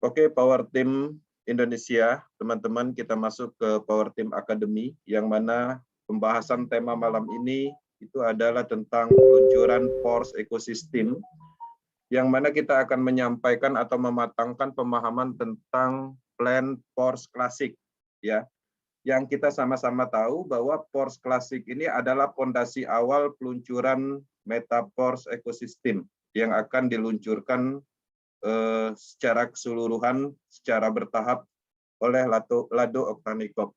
Oke, Power Team Indonesia, teman-teman, kita masuk ke Power Team Academy, yang mana pembahasan tema malam ini itu adalah tentang peluncuran Porsche Ecosystem, yang mana kita akan menyampaikan atau mematangkan pemahaman tentang plan Porsche Classic, ya. Yang kita sama-sama tahu bahwa Porsche Classic ini adalah fondasi awal peluncuran Meta Porsche Ecosystem yang akan diluncurkan secara keseluruhan, secara bertahap oleh Lado Oktanikov.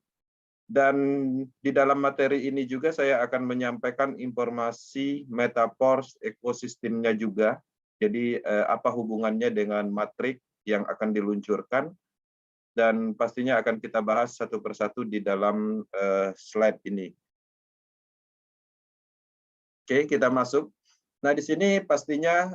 Dan di dalam materi ini juga saya akan menyampaikan informasi Meta Porsche ekosistemnya juga. Jadi apa hubungannya dengan matrik yang akan diluncurkan, dan pastinya akan kita bahas satu persatu di dalam slide ini. Oke, kita masuk. Nah, di sini pastinya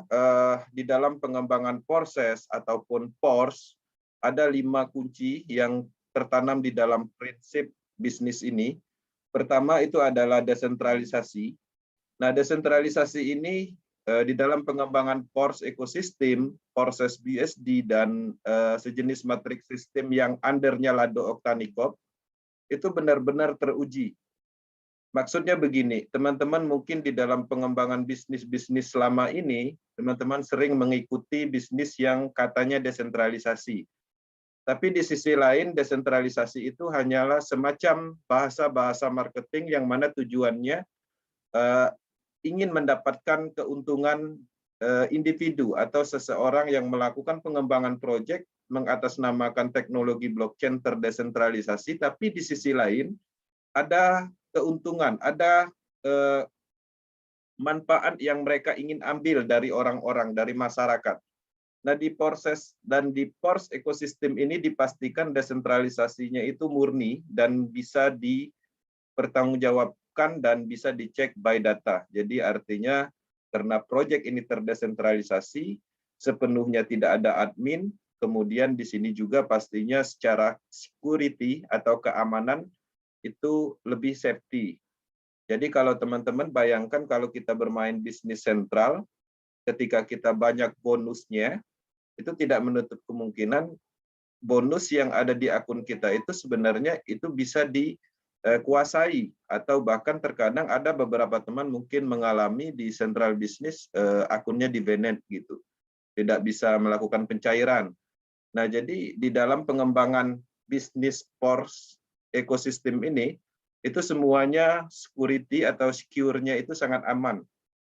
di dalam pengembangan Porsche ataupun Porsche ada 5 kunci yang tertanam di dalam prinsip bisnis ini. Pertama itu adalah desentralisasi. Nah, desentralisasi ini di dalam pengembangan Porsche ekosistem, Porsche BSD dan sejenis matrix sistem yang undernya Lado Oktanikov itu benar-benar teruji. Maksudnya begini, teman-teman mungkin di dalam pengembangan bisnis-bisnis selama ini, teman-teman sering mengikuti bisnis yang katanya desentralisasi. Tapi di sisi lain, desentralisasi itu hanyalah semacam bahasa-bahasa marketing yang mana tujuannya ingin mendapatkan keuntungan individu atau seseorang yang melakukan pengembangan proyek mengatasnamakan teknologi blockchain terdesentralisasi, tapi di sisi lain ada keuntungan, ada manfaat yang mereka ingin ambil dari orang-orang, dari masyarakat. Nah, di Porsche ekosistem ini dipastikan desentralisasinya itu murni dan bisa dipertanggungjawabkan dan bisa dicek by data. Jadi artinya karena proyek ini terdesentralisasi, sepenuhnya tidak ada admin, kemudian di sini juga pastinya secara security atau keamanan itu lebih safety. Jadi kalau teman-teman bayangkan kalau kita bermain bisnis sentral, ketika kita banyak bonusnya, itu tidak menutup kemungkinan bonus yang ada di akun kita itu sebenarnya itu bisa dikuasai, atau bahkan terkadang ada beberapa teman mungkin mengalami di sentral bisnis akunnya di banned gitu, tidak bisa melakukan pencairan. Nah, jadi di dalam pengembangan bisnis Porsche ekosistem ini, itu semuanya security atau secure-nya itu sangat aman,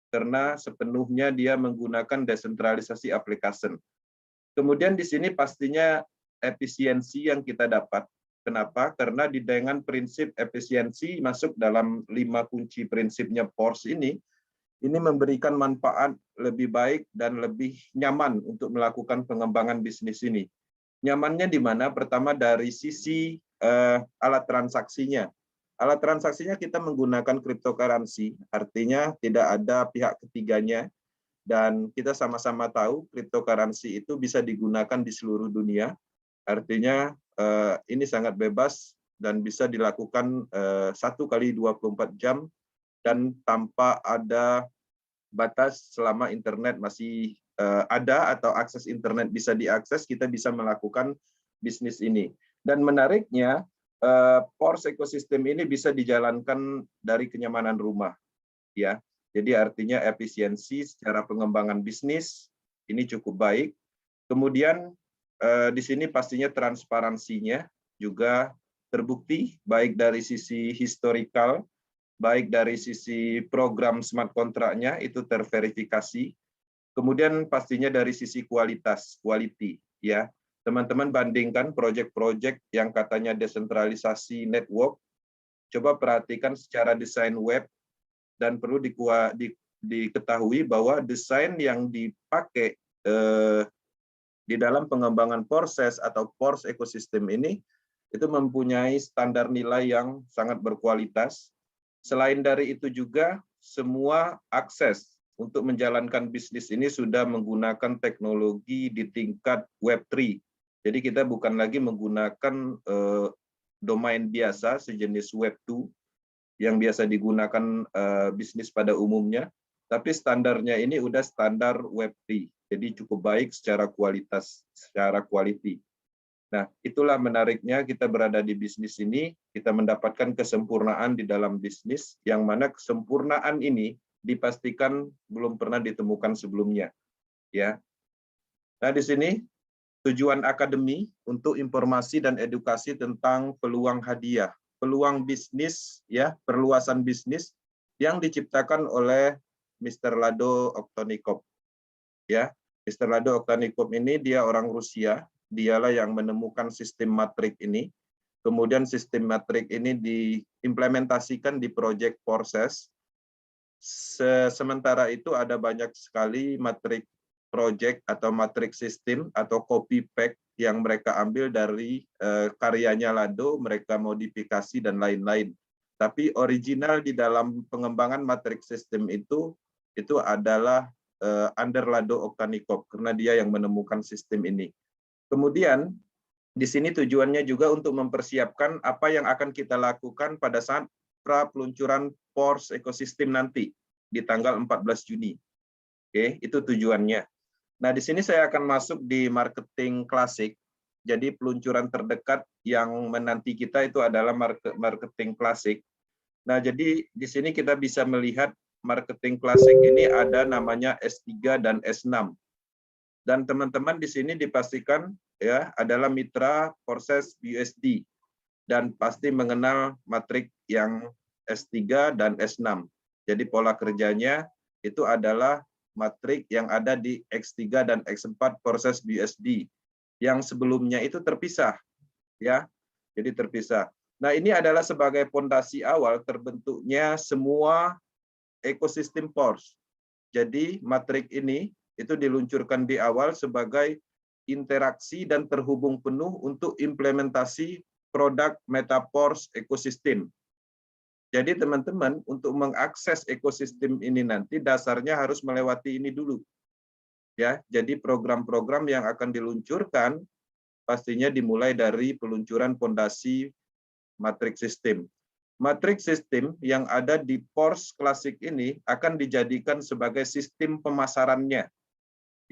karena sepenuhnya dia menggunakan desentralisasi application. Kemudian di sini pastinya efisiensi yang kita dapat. Kenapa? Karena dengan prinsip efisiensi masuk dalam 5 kunci prinsipnya Porsche ini memberikan manfaat lebih baik dan lebih nyaman untuk melakukan pengembangan bisnis ini. Nyamannya di mana? Pertama dari sisi alat transaksinya. Alat transaksinya kita menggunakan cryptocurrency, artinya tidak ada pihak ketiganya, dan kita sama-sama tahu cryptocurrency itu bisa digunakan di seluruh dunia. Artinya ini sangat bebas dan bisa dilakukan 1 kali 24 jam dan tanpa ada batas. Selama internet masih ada atau akses internet bisa diakses, kita bisa melakukan bisnis ini. Dan menariknya, Porsche ekosistem ini bisa dijalankan dari kenyamanan rumah, ya. Jadi artinya efisiensi secara pengembangan bisnis ini cukup baik. Kemudian di sini pastinya transparansinya juga terbukti, baik dari sisi historical, baik dari sisi program smart kontraknya itu terverifikasi. Kemudian pastinya dari sisi kualitas, quality, ya. Teman-teman bandingkan proyek-proyek yang katanya desentralisasi network, coba perhatikan secara desain web, dan perlu diketahui bahwa desain yang dipakai di dalam pengembangan Porsche atau Porsche ekosistem ini itu mempunyai standar nilai yang sangat berkualitas. Selain dari itu juga semua akses untuk menjalankan bisnis ini sudah menggunakan teknologi di tingkat Web3. Jadi kita bukan lagi menggunakan domain biasa sejenis Web2 yang biasa digunakan bisnis pada umumnya, tapi standarnya ini udah standar Web3. Jadi cukup baik secara kualitas, secara quality. Nah, itulah menariknya kita berada di bisnis ini, kita mendapatkan kesempurnaan di dalam bisnis, yang mana kesempurnaan ini dipastikan belum pernah ditemukan sebelumnya. Ya. Nah, di sini tujuan akademi untuk informasi dan edukasi tentang peluang hadiah, peluang bisnis, ya, perluasan bisnis yang diciptakan oleh Mr. Lado Oktonikov. Ya, Mr. Lado Oktonikov ini dia orang Rusia. Dialah yang menemukan sistem matrik ini. Kemudian sistem matrik ini diimplementasikan di proyek Porses. Sementara itu ada banyak sekali matrik proyek atau matrik sistem atau copy pack yang mereka ambil dari karyanya Lado, mereka modifikasi dan lain-lain. Tapi original di dalam pengembangan matrik sistem itu adalah under Lado Oktonikov, karena dia yang menemukan sistem ini. Kemudian, di sini tujuannya juga untuk mempersiapkan apa yang akan kita lakukan pada saat pra-peluncuran Pors ekosistem nanti, di tanggal 14 Juni. Oke, itu tujuannya. Nah, di sini saya akan masuk di marketing klasik. Jadi, peluncuran terdekat yang menanti kita itu adalah marketing klasik. Nah, jadi di sini kita bisa melihat marketing klasik ini ada namanya S3 dan S6. Dan teman-teman di sini dipastikan ya adalah mitra Porses BUSD dan pasti mengenal matrik yang S3 dan S6. Jadi pola kerjanya itu adalah matrik yang ada di X3 dan X4 Porses BUSD yang sebelumnya itu terpisah ya. Jadi terpisah. Nah, ini adalah sebagai fondasi awal terbentuknya semua ekosistem Pors. Jadi matrik ini itu diluncurkan di awal sebagai interaksi dan terhubung penuh untuk implementasi produk Metapors ekosistem. Jadi teman-teman untuk mengakses ekosistem ini nanti dasarnya harus melewati ini dulu. Ya, jadi program-program yang akan diluncurkan pastinya dimulai dari peluncuran fondasi matrik sistem. Matrik sistem yang ada di Pors klasik ini akan dijadikan sebagai sistem pemasarannya.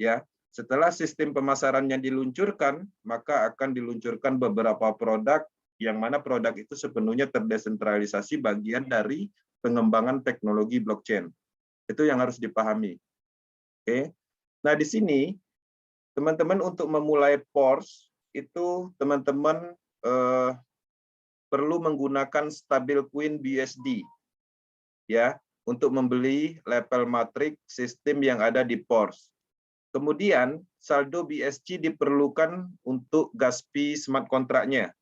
Ya, setelah sistem pemasarannya diluncurkan, maka akan diluncurkan beberapa produk yang mana produk itu sepenuhnya terdesentralisasi bagian dari pengembangan teknologi blockchain. Itu yang harus dipahami. Oke. Nah, di sini teman-teman untuk memulai Pors itu teman-teman perlu menggunakan stablecoin BUSD ya untuk membeli level matrik sistem yang ada di Pors. Kemudian saldo BSC diperlukan untuk gas fee smart kontraknya.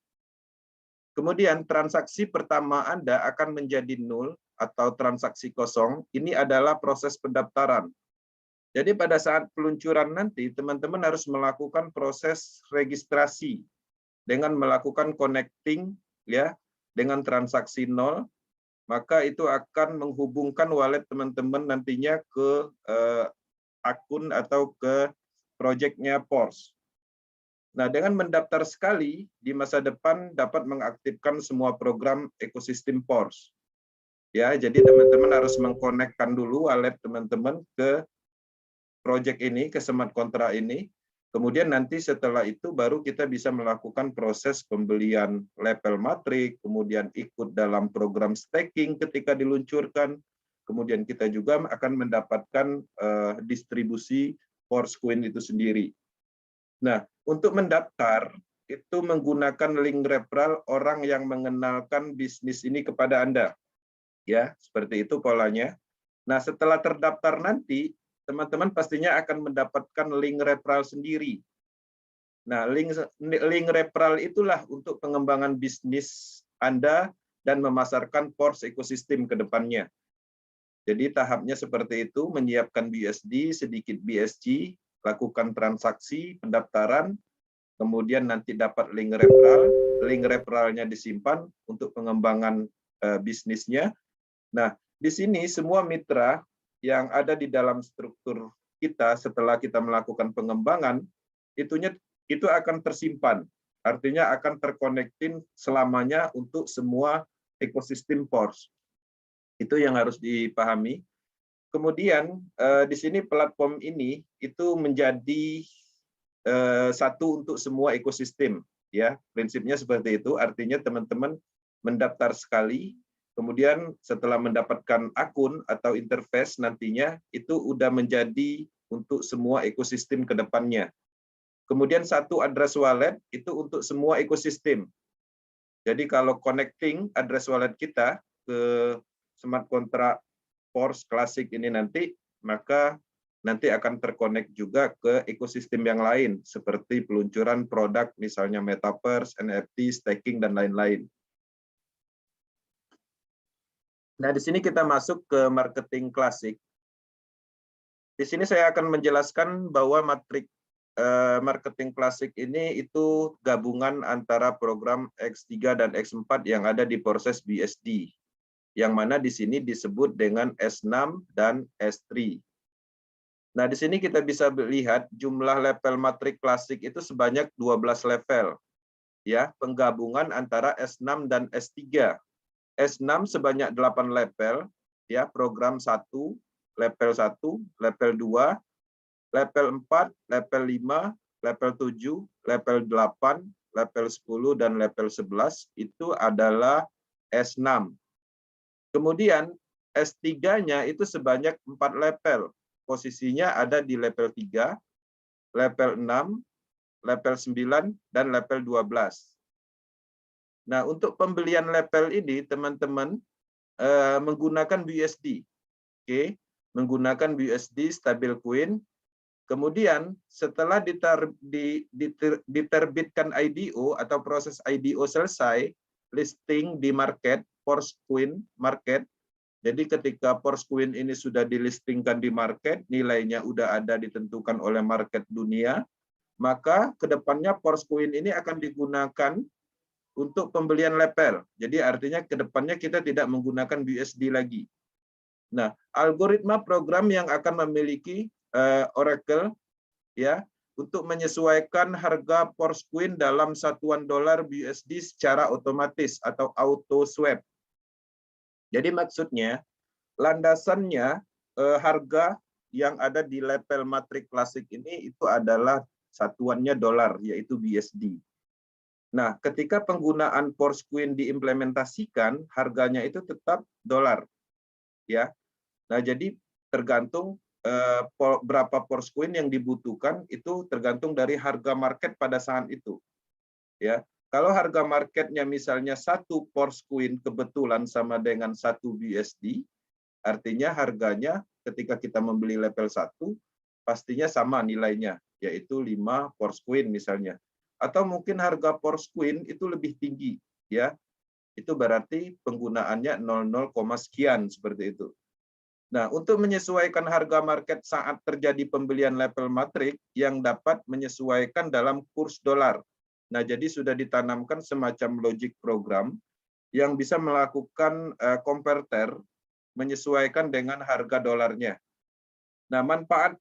Kemudian transaksi pertama Anda akan menjadi nol atau transaksi kosong. Ini adalah proses pendaftaran. Jadi pada saat peluncuran nanti teman-teman harus melakukan proses registrasi dengan melakukan connecting ya dengan transaksi nol, maka itu akan menghubungkan wallet teman-teman nantinya ke akun atau ke proyeknya Pors. Nah, dengan mendaftar sekali, di masa depan dapat mengaktifkan semua program ekosistem Pors. Ya, jadi teman-teman harus mengkonekkan dulu wallet teman-teman ke proyek ini, ke smart kontrak ini. Kemudian nanti setelah itu baru kita bisa melakukan proses pembelian level matrik, kemudian ikut dalam program staking ketika diluncurkan. Kemudian kita juga akan mendapatkan distribusi Pors Coin itu sendiri. Nah, untuk mendaftar itu menggunakan link referral orang yang mengenalkan bisnis ini kepada Anda. Ya, seperti itu polanya. Nah, setelah terdaftar nanti, teman-teman pastinya akan mendapatkan link referral sendiri. Nah, link referral itulah untuk pengembangan bisnis Anda dan memasarkan Pors ekosistem ke depannya. Jadi tahapnya seperti itu, menyiapkan BUSD, sedikit BSC, lakukan transaksi, pendaftaran, kemudian nanti dapat link referralnya disimpan untuk pengembangan bisnisnya. Nah, di sini semua mitra yang ada di dalam struktur kita setelah kita melakukan pengembangan, itu akan tersimpan. Artinya akan terkonektin selamanya untuk semua ekosistem Pors. Itu yang harus dipahami. Kemudian di sini platform ini itu menjadi satu untuk semua ekosistem, ya. Prinsipnya seperti itu. Artinya teman-teman mendaftar sekali, kemudian setelah mendapatkan akun atau interface nantinya itu udah menjadi untuk semua ekosistem ke depannya. Kemudian satu address wallet itu untuk semua ekosistem. Jadi kalau connecting address wallet kita ke smart contract Force Classic ini nanti, maka nanti akan terkonek juga ke ekosistem yang lain, seperti peluncuran produk, misalnya Metaverse, NFT, staking, dan lain-lain. Nah, di sini kita masuk ke marketing klasik. Di sini saya akan menjelaskan bahwa matrik marketing klasik ini itu gabungan antara program X3 dan X4 yang ada di proses BSD, yang mana di sini disebut dengan S6 dan S3. Nah, di sini kita bisa lihat jumlah level matrik klasik itu sebanyak 12 level. Ya, penggabungan antara S6 dan S3. S6 sebanyak 8 level, ya, program 1, level 1, level 2, level 4, level 5, level 7, level 8, level 10, dan level 11 itu adalah S6. Kemudian S3-nya itu sebanyak 4 level. Posisinya ada di level 3, level 6, level 9, dan level 12. Nah, untuk pembelian level ini, teman-teman menggunakan BUSD. Oke, menggunakan BUSD stablecoin. Kemudian setelah diterbitkan IDO atau proses IDO selesai, listing di market, Forcecoin market. Jadi ketika Forcecoin ini sudah dilistingkan di market, nilainya udah ada ditentukan oleh market dunia, maka kedepannya Forcecoin ini akan digunakan untuk pembelian level. Jadi artinya kedepannya kita tidak menggunakan BUSD lagi. Nah, algoritma program yang akan memiliki Oracle, ya, untuk menyesuaikan harga Forcecoin dalam satuan dolar BUSD secara otomatis atau auto swap. Jadi maksudnya landasannya harga yang ada di level matrik klasik ini itu adalah satuannya dolar, yaitu BUSD. Nah, ketika penggunaan Forcecoin diimplementasikan, harganya itu tetap dolar, ya. Nah, jadi tergantung berapa Forcecoin yang dibutuhkan itu tergantung dari harga market pada saat itu, ya. Kalau harga marketnya misalnya 1 Forcecoin kebetulan sama dengan 1 BUSD, artinya harganya ketika kita membeli level 1 pastinya sama nilainya, yaitu 5 Forcecoin misalnya. Atau mungkin harga Forcecoin itu lebih tinggi, ya. Itu berarti penggunaannya 00, sekian seperti itu. Nah, untuk menyesuaikan harga market saat terjadi pembelian level matrik yang dapat menyesuaikan dalam kurs dolar. Nah, jadi sudah ditanamkan semacam logic program yang bisa melakukan konverter menyesuaikan dengan harga dolarnya. Nah, manfaat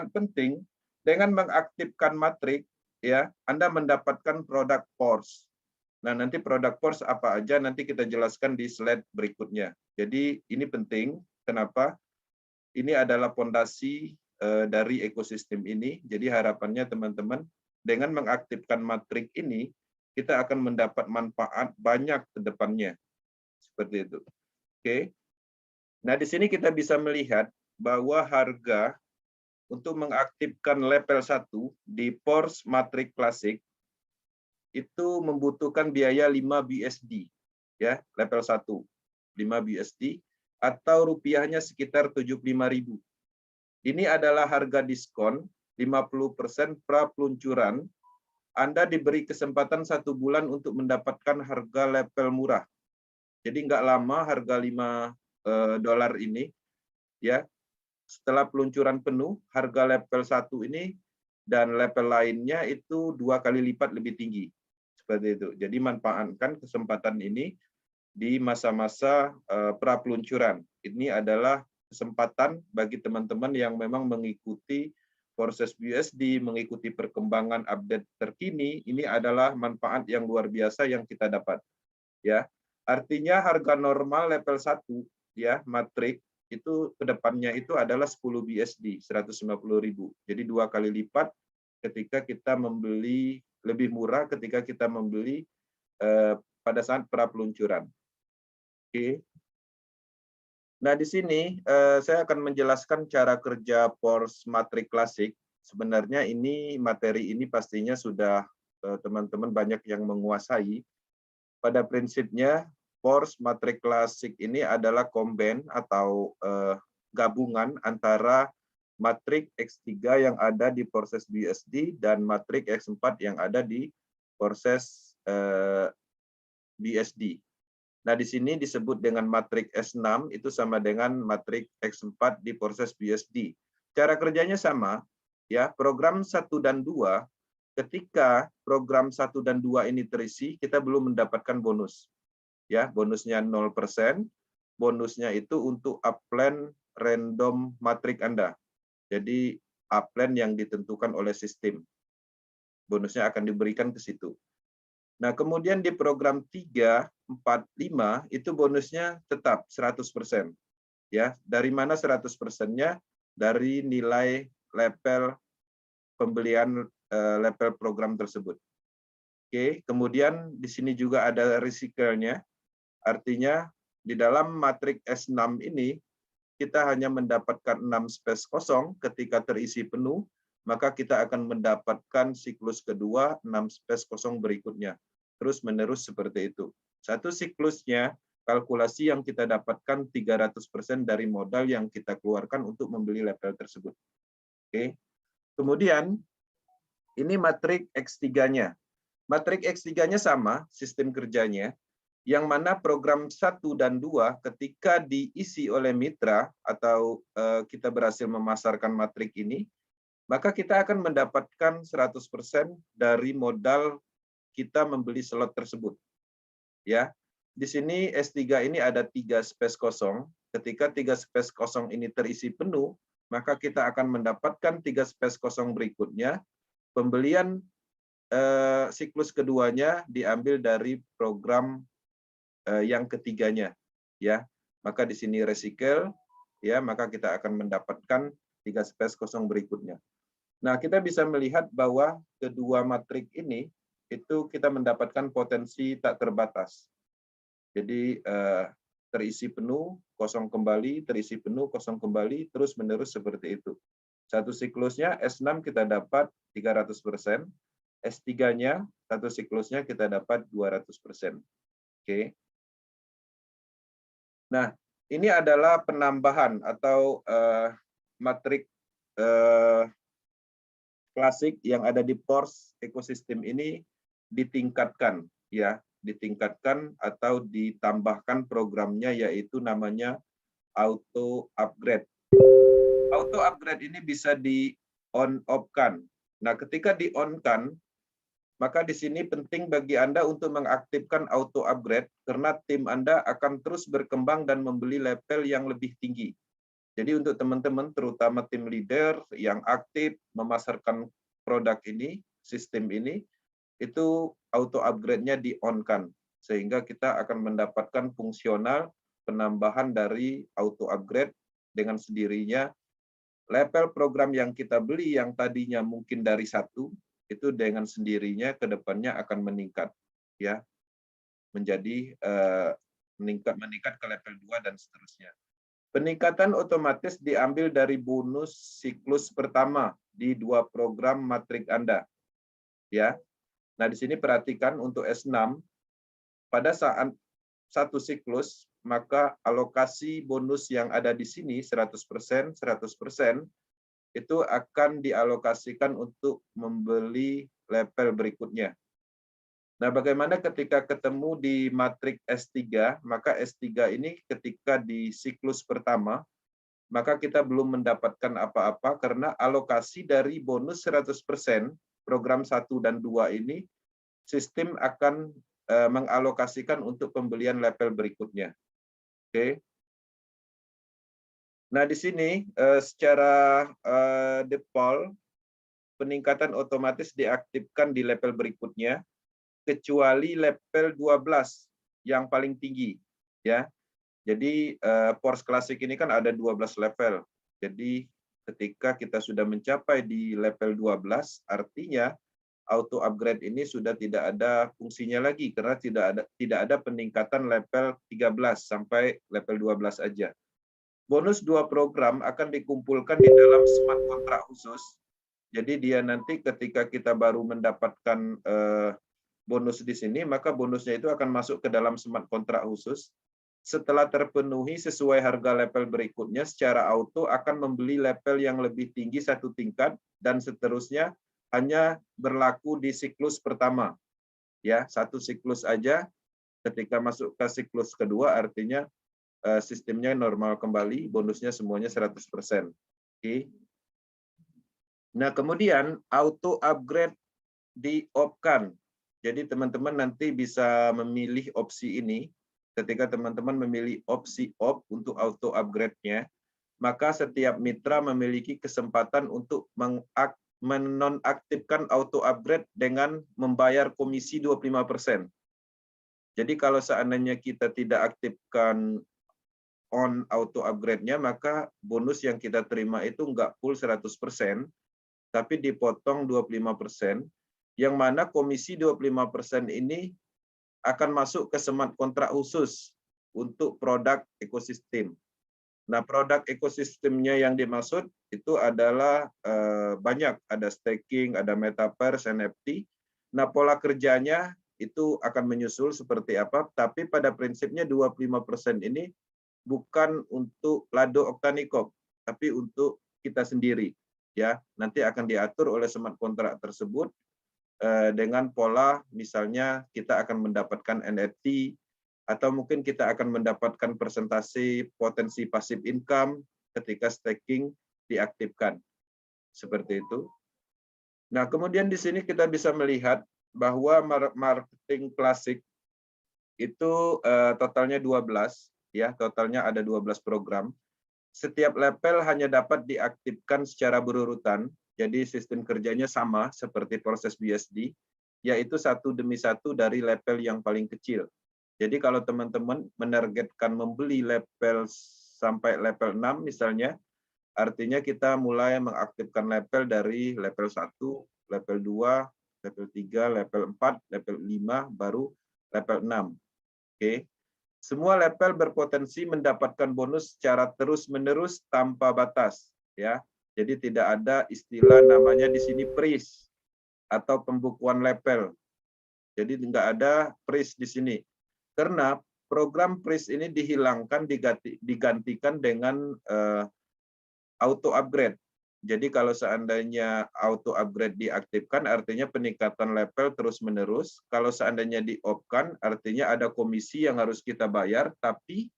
penting dengan mengaktifkan matrik, ya, Anda mendapatkan produk Force. Nah, nanti produk Force apa aja nanti kita jelaskan di slide berikutnya. Jadi ini penting. Kenapa? Ini adalah fondasi dari ekosistem ini. Jadi harapannya teman-teman dengan mengaktifkan matrik ini kita akan mendapat manfaat banyak ke depannya. Seperti itu. Oke. Nah, di sini kita bisa melihat bahwa harga untuk mengaktifkan level 1 di Force Matrix Classic itu membutuhkan biaya 5 BUSD, ya, level 1. 5 BUSD atau rupiahnya sekitar 75.000. Ini adalah harga diskon 50% pra peluncuran. Anda diberi kesempatan 1 bulan untuk mendapatkan harga level murah. Jadi nggak lama harga 5 dolar ini, ya. Setelah peluncuran penuh, harga level 1 ini dan level lainnya itu 2 kali lipat lebih tinggi. Seperti itu. Jadi manfaatkan kesempatan ini di masa-masa pra peluncuran. Ini adalah kesempatan bagi teman-teman yang memang mengikuti proses BUSD, mengikuti perkembangan update terkini. Ini adalah manfaat yang luar biasa yang kita dapat. Ya, artinya harga normal level 1, ya, matrik itu kedepannya itu adalah 10 BSD, 150.000. Jadi 2 kali lipat ketika kita membeli, lebih murah ketika kita membeli pada saat pra peluncuran. Oke. Nah, di sini saya akan menjelaskan cara kerja Porsche Matrix Classic. Sebenarnya ini materi ini pastinya sudah teman-teman banyak yang menguasai. Pada prinsipnya Porsche Matrix Classic ini adalah combine atau gabungan antara Matrix X3 yang ada di proses BSD dan Matrix X4 yang ada di proses BSD. Nah, di sini disebut dengan matriks S6 itu sama dengan matriks X4 di proses BSD. Cara kerjanya sama, ya. Program 1 dan 2, ketika program 1 dan 2 ini terisi, kita belum mendapatkan bonus. Ya, bonusnya 0%. Bonusnya itu untuk upland random matriks Anda. Jadi upland yang ditentukan oleh sistem. Bonusnya akan diberikan ke situ. Nah, kemudian di program 3, 4, 5 itu bonusnya tetap 100%. Ya, dari mana 100%-nya? Dari nilai level pembelian level program tersebut. Oke, kemudian di sini juga ada recycle-nya. Artinya di dalam matriks S6 ini kita hanya mendapatkan 6 space kosong ketika terisi penuh, maka kita akan mendapatkan siklus kedua 6 space kosong berikutnya. Terus menerus seperti itu. Satu siklusnya, kalkulasi yang kita dapatkan 300% dari modal yang kita keluarkan untuk membeli level tersebut. Oke. Kemudian, ini matriks X3-nya. Matriks X3-nya sama, sistem kerjanya, yang mana program 1 dan 2 ketika diisi oleh mitra atau kita berhasil memasarkan matriks ini, maka kita akan mendapatkan 100% dari modal kita membeli slot tersebut. Ya, di sini S3 ini ada 3 space kosong. Ketika 3 space kosong ini terisi penuh, maka kita akan mendapatkan 3 space kosong berikutnya. Pembelian siklus keduanya diambil dari program yang ketiganya. Ya, maka di sini recycle, ya, maka kita akan mendapatkan 3 space kosong berikutnya. Nah, kita bisa melihat bahwa kedua matriks ini itu kita mendapatkan potensi tak terbatas. Jadi terisi penuh, kosong kembali, terisi penuh, kosong kembali, terus menerus seperti itu. Satu siklusnya S6 kita dapat 300%, S3-nya satu siklusnya kita dapat 200%. Oke. Nah, ini adalah penambahan atau matriks klasik yang ada di Porsche ekosistem ini ditingkatkan, ya, ditingkatkan atau ditambahkan programnya, yaitu namanya auto upgrade. Auto upgrade ini bisa di on off-kan. Nah, ketika di on-kan, maka di sini penting bagi Anda untuk mengaktifkan auto upgrade karena tim Anda akan terus berkembang dan membeli level yang lebih tinggi. Jadi untuk teman-teman, terutama tim leader yang aktif memasarkan produk ini, sistem ini, itu auto upgrade-nya di-on-kan. Sehingga kita akan mendapatkan fungsional penambahan dari auto upgrade dengan sendirinya. Level program yang kita beli yang tadinya mungkin dari 1, itu dengan sendirinya ke depannya akan meningkat. Ya, menjadi meningkat ke level 2 dan seterusnya. Peningkatan otomatis diambil dari bonus siklus pertama di 2 program matriks Anda. Ya. Nah, di sini perhatikan untuk S6 pada saat satu siklus, maka alokasi bonus yang ada di sini 100%, 100% itu akan dialokasikan untuk membeli level berikutnya. Nah, bagaimana ketika ketemu di matriks S3, maka S3 ini ketika di siklus pertama, maka kita belum mendapatkan apa-apa karena alokasi dari bonus 100%, program 1 dan 2 ini, sistem akan mengalokasikan untuk pembelian level berikutnya. Oke. Nah, di sini secara default, peningkatan otomatis diaktifkan di level berikutnya, kecuali level 12 yang paling tinggi, ya. Jadi Force Classic ini kan ada 12 level. Jadi ketika kita sudah mencapai di level 12, artinya auto upgrade ini sudah tidak ada fungsinya lagi karena tidak ada peningkatan level 13 sampai level 12 aja. Bonus 2 program akan dikumpulkan di dalam smart kontrak khusus. Jadi dia nanti ketika kita baru mendapatkan bonus di sini, maka bonusnya itu akan masuk ke dalam smart kontrak khusus. Setelah terpenuhi sesuai harga level berikutnya, secara auto akan membeli level yang lebih tinggi satu tingkat dan seterusnya hanya berlaku di siklus pertama. Ya, satu siklus aja. Ketika masuk ke siklus kedua, artinya sistemnya normal kembali, bonusnya semuanya 100%. Oke. Nah, kemudian auto upgrade di-off-kan. Jadi teman-teman nanti bisa memilih opsi ini. Ketika teman-teman memilih opsi off untuk auto upgrade-nya, maka setiap mitra memiliki kesempatan untuk menonaktifkan auto upgrade dengan membayar komisi 25%. Jadi kalau seandainya kita tidak aktifkan on auto upgrade-nya, maka bonus yang kita terima itu nggak full 100%, tapi dipotong 25%, yang mana komisi 25% ini akan masuk ke smart kontrak khusus untuk produk ekosistem. Nah, produk ekosistemnya yang dimaksud itu adalah banyak, ada staking, ada metaverse, NFT. Nah, pola kerjanya itu akan menyusul seperti apa, tapi pada prinsipnya 25% ini bukan untuk Lado Octanicop, tapi untuk kita sendiri. Ya, nanti akan diatur oleh smart kontrak tersebut dengan pola misalnya kita akan mendapatkan NFT atau mungkin kita akan mendapatkan persentase potensi passive income ketika staking diaktifkan. Seperti itu. Nah, kemudian di sini kita bisa melihat bahwa marketing klasik itu totalnya 12, ya, totalnya ada 12 program. Setiap level hanya dapat diaktifkan secara berurutan, jadi sistem kerjanya sama seperti proses BSD, yaitu satu demi satu dari level yang paling kecil. Jadi kalau teman-teman menargetkan membeli level sampai level 6 misalnya, artinya kita mulai mengaktifkan level dari level 1, level 2, level 3, level 4, level 5, baru level 6. Oke. Semua level berpotensi mendapatkan bonus secara terus-menerus tanpa batas, ya. Jadi tidak ada istilah namanya di sini freeze atau pembukuan level. Jadi tidak ada freeze di sini. Karena program freeze ini dihilangkan digantikan dengan auto upgrade. Jadi kalau seandainya auto upgrade diaktifkan, artinya peningkatan level terus-menerus. Kalau seandainya di-off-kan, artinya ada komisi yang harus kita bayar, tapi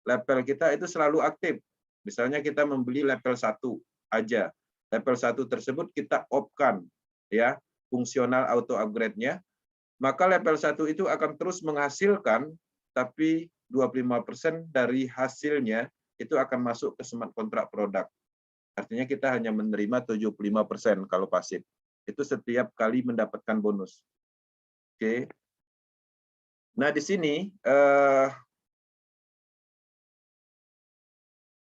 level kita itu selalu aktif. Misalnya kita membeli level 1 aja. Level 1 tersebut kita off-kan, ya, fungsional auto upgrade-nya. Maka level 1 itu akan terus menghasilkan, tapi 25% dari hasilnya itu akan masuk ke smart kontrak produk. Artinya kita hanya menerima 75% kalau pasif. Itu setiap kali mendapatkan bonus. Oke. Nah, di sini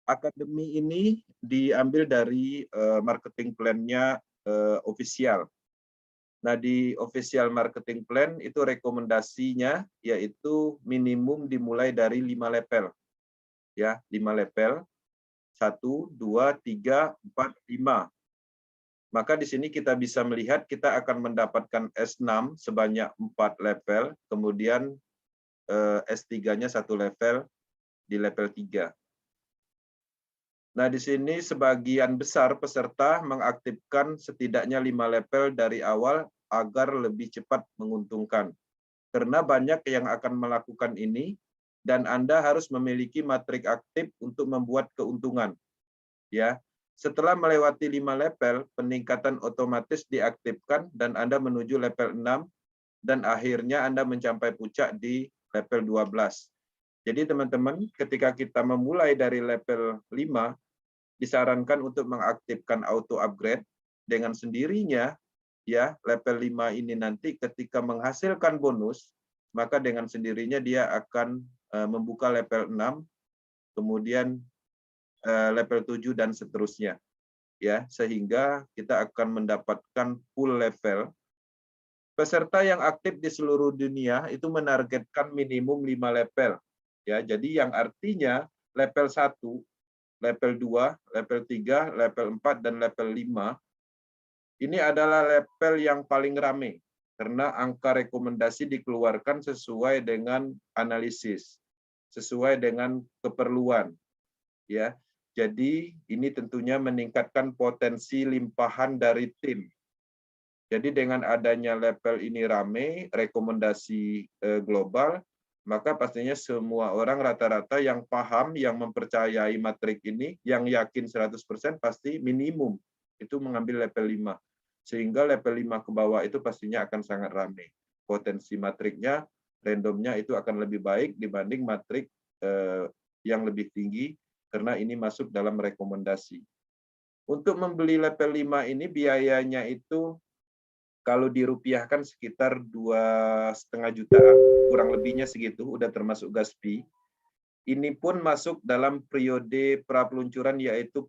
akademi ini diambil dari marketing plan-nya official. Nah, di official marketing plan itu rekomendasinya yaitu minimum dimulai dari 5 level. Ya, 5 level. 1, 2, 3, 4, 5. Maka di sini kita bisa melihat kita akan mendapatkan S6 sebanyak 4 level, kemudian S3-nya 1 level di level 3. Nah, di sini sebagian besar peserta mengaktifkan setidaknya 5 level dari awal agar lebih cepat menguntungkan. Karena banyak yang akan melakukan ini, dan Anda harus memiliki matrik aktif untuk membuat keuntungan. Ya, setelah melewati 5 level, peningkatan otomatis diaktifkan dan Anda menuju level 6 dan akhirnya Anda mencapai puncak di level 12. Jadi teman-teman, ketika kita memulai dari level 5, disarankan untuk mengaktifkan auto upgrade dengan sendirinya, ya, level 5 ini nanti ketika menghasilkan bonus, maka dengan sendirinya dia akan membuka level 6 kemudian level 7 dan seterusnya. Ya, sehingga kita akan mendapatkan full level. Peserta yang aktif di seluruh dunia itu menargetkan minimum 5 level. Ya, jadi yang artinya level 1, level 2, level 3, level 4 dan level 5 ini adalah level yang paling ramai karena angka rekomendasi dikeluarkan sesuai dengan analisis, sesuai dengan keperluan, ya. Jadi ini tentunya meningkatkan potensi limpahan dari tim. Jadi dengan adanya level ini ramai, rekomendasi global, maka pastinya semua orang rata-rata yang paham, yang mempercayai matrik ini, yang yakin 100% pasti minimum itu mengambil level 5. Sehingga level 5 ke bawah itu pastinya akan sangat ramai. Potensi matriknya, randomnya itu akan lebih baik dibanding matrik yang lebih tinggi, karena ini masuk dalam rekomendasi. Untuk membeli level 5 ini biayanya itu kalau dirupiahkan sekitar 2,5 jutaan, kurang lebihnya segitu, udah termasuk gas fee. Ini pun masuk dalam periode pra-peluncuran yaitu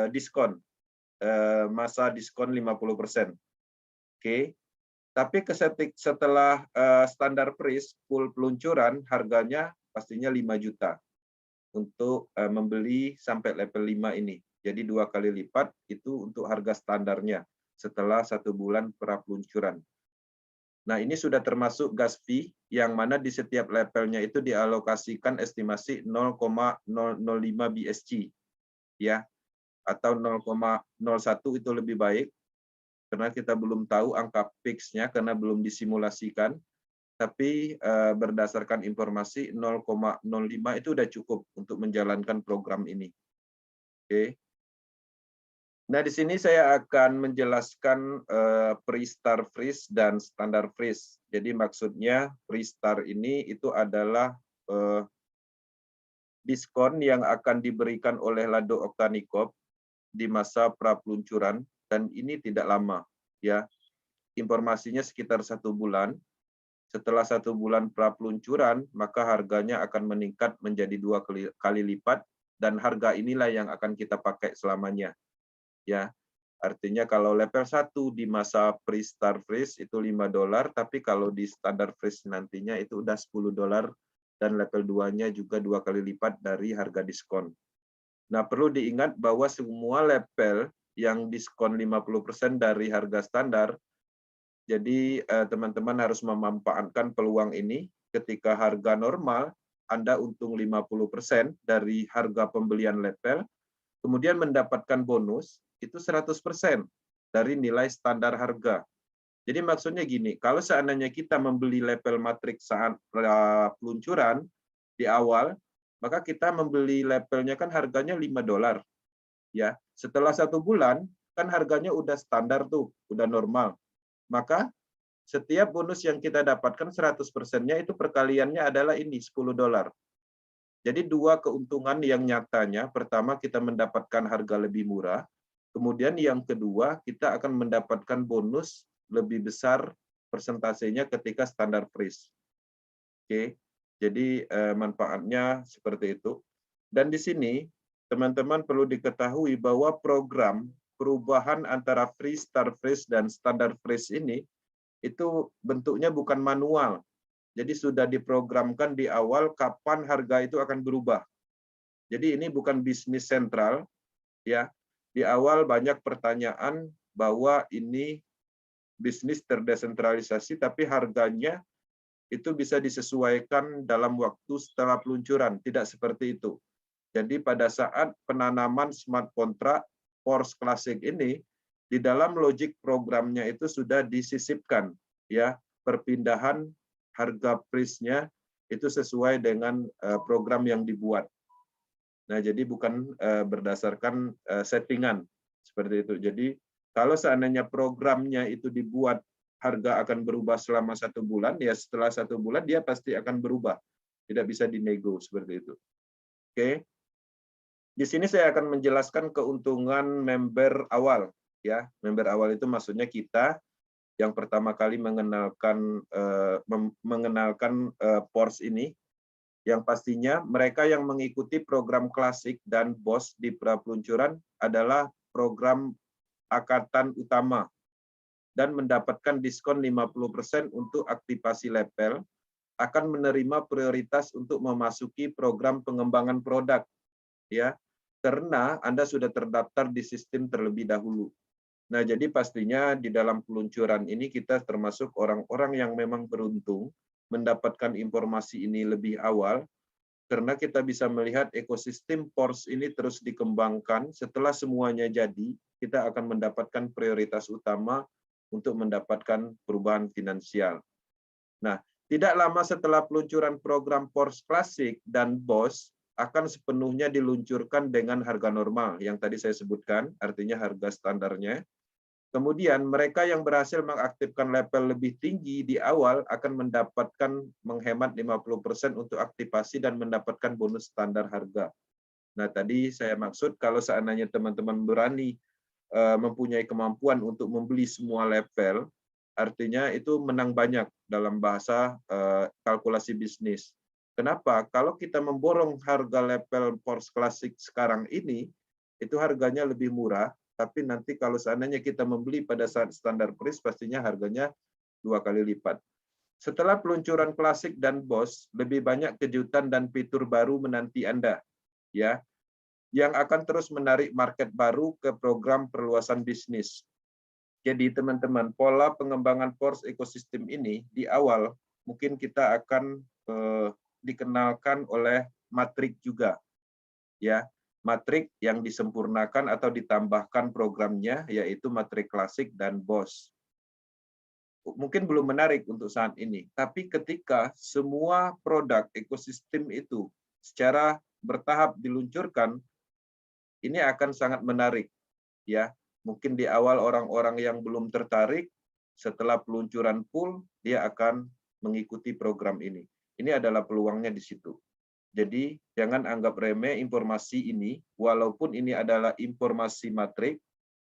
diskon, masa diskon 50%. Oke. Tapi setelah standar price full peluncuran, harganya pastinya 5 juta. Untuk membeli sampai level 5 ini. Jadi 2 kali lipat itu untuk harga standarnya setelah 1 bulan pra-peluncuran. Nah, ini sudah termasuk gas fee yang mana di setiap levelnya itu dialokasikan estimasi 0,005 BSC, ya, atau 0,01 itu lebih baik karena kita belum tahu angka fix-nya karena belum disimulasikan. Tapi berdasarkan informasi 0,05 itu sudah cukup untuk menjalankan program ini. Oke. Nah, di sini saya akan menjelaskan pre-star freeze dan standar freeze. Jadi maksudnya pre-star ini itu adalah diskon yang akan diberikan oleh Lado Oktanikop di masa pra-peluncuran dan ini tidak lama, ya. Informasinya sekitar 1 bulan. Setelah 1 bulan pra-peluncuran, maka harganya akan meningkat menjadi 2 kali lipat, dan harga inilah yang akan kita pakai selamanya. Ya, artinya kalau level 1 di masa pre-star freeze itu $5, tapi kalau di standar freeze nantinya itu udah $10, dan level 2-nya juga 2 kali lipat dari harga diskon. Nah, perlu diingat bahwa semua level yang diskon 50% dari harga standar, jadi teman-teman harus memanfaatkan peluang ini. Ketika harga normal, Anda untung 50% dari harga pembelian level, kemudian mendapatkan bonus, itu 100% dari nilai standar harga. Jadi maksudnya gini, kalau seandainya kita membeli level matrik saat peluncuran di awal, maka kita membeli levelnya kan harganya $5. Ya, setelah 1 bulan, kan harganya udah standar tuh, udah normal. Maka setiap bonus yang kita dapatkan 100%-nya itu perkaliannya adalah ini $10. Jadi 2 keuntungan yang nyatanya. Pertama, kita mendapatkan harga lebih murah. Kemudian yang kedua, kita akan mendapatkan bonus lebih besar persentasenya ketika standar freeze. Oke. Jadi manfaatnya seperti itu. Dan di sini teman-teman perlu diketahui bahwa program perubahan antara pre-star freeze dan standar freeze ini itu bentuknya bukan manual. Jadi sudah diprogramkan di awal kapan harga itu akan berubah. Jadi ini bukan bisnis sentral, ya. Di awal banyak pertanyaan bahwa ini bisnis terdesentralisasi, tapi harganya itu bisa disesuaikan dalam waktu setelah peluncuran. Tidak seperti itu. Jadi pada saat penanaman smart contract Force Classic ini, di dalam logik programnya itu sudah disisipkan, ya, perpindahan harga price-nya itu sesuai dengan program yang dibuat. Nah, jadi bukan berdasarkan settingan seperti itu. Jadi kalau seandainya programnya itu dibuat harga akan berubah selama 1 bulan, ya setelah 1 bulan dia pasti akan berubah. Tidak bisa dinego seperti itu. Oke. Di sini saya akan menjelaskan keuntungan member awal, ya. Member awal itu maksudnya kita yang pertama kali mengenalkan Force ini. Yang pastinya mereka yang mengikuti program klasik dan BOS di pra-peluncuran adalah program angkatan utama dan mendapatkan diskon 50% untuk aktivasi level, akan menerima prioritas untuk memasuki program pengembangan produk, ya, karena Anda sudah terdaftar di sistem terlebih dahulu. Nah, jadi pastinya di dalam peluncuran ini kita termasuk orang-orang yang memang beruntung mendapatkan informasi ini lebih awal, karena kita bisa melihat ekosistem PORS ini terus dikembangkan. Setelah semuanya jadi, kita akan mendapatkan prioritas utama untuk mendapatkan perubahan finansial. Nah, tidak lama setelah peluncuran program PORS Klasik dan BOS akan sepenuhnya diluncurkan dengan harga normal yang tadi saya sebutkan, artinya harga standarnya. Kemudian mereka yang berhasil mengaktifkan level lebih tinggi di awal akan mendapatkan menghemat 50% untuk aktivasi dan mendapatkan bonus standar harga. Nah, tadi saya maksud kalau seandainya teman-teman berani mempunyai kemampuan untuk membeli semua level, artinya itu menang banyak dalam bahasa kalkulasi bisnis. Kenapa? Kalau kita memborong harga level PORS Klasik sekarang ini, itu harganya lebih murah, tapi nanti kalau seandainya kita membeli pada saat standar price, pastinya harganya 2 kali lipat. Setelah peluncuran Klasik dan BOS, lebih banyak kejutan dan fitur baru menanti Anda, ya, yang akan terus menarik market baru ke program perluasan bisnis. Jadi teman-teman, pola pengembangan PORS ekosistem ini di awal mungkin kita akan dikenalkan oleh matrik juga, ya. Matrik yang disempurnakan atau ditambahkan programnya yaitu matrik klasik dan BOS. Mungkin belum menarik untuk saat ini, tapi ketika semua produk ekosistem itu secara bertahap diluncurkan, ini akan sangat menarik, ya. Mungkin di awal orang-orang yang belum tertarik, setelah peluncuran full dia akan mengikuti program ini. Ini adalah peluangnya di situ. Jadi jangan anggap remeh informasi ini, walaupun ini adalah informasi matrik,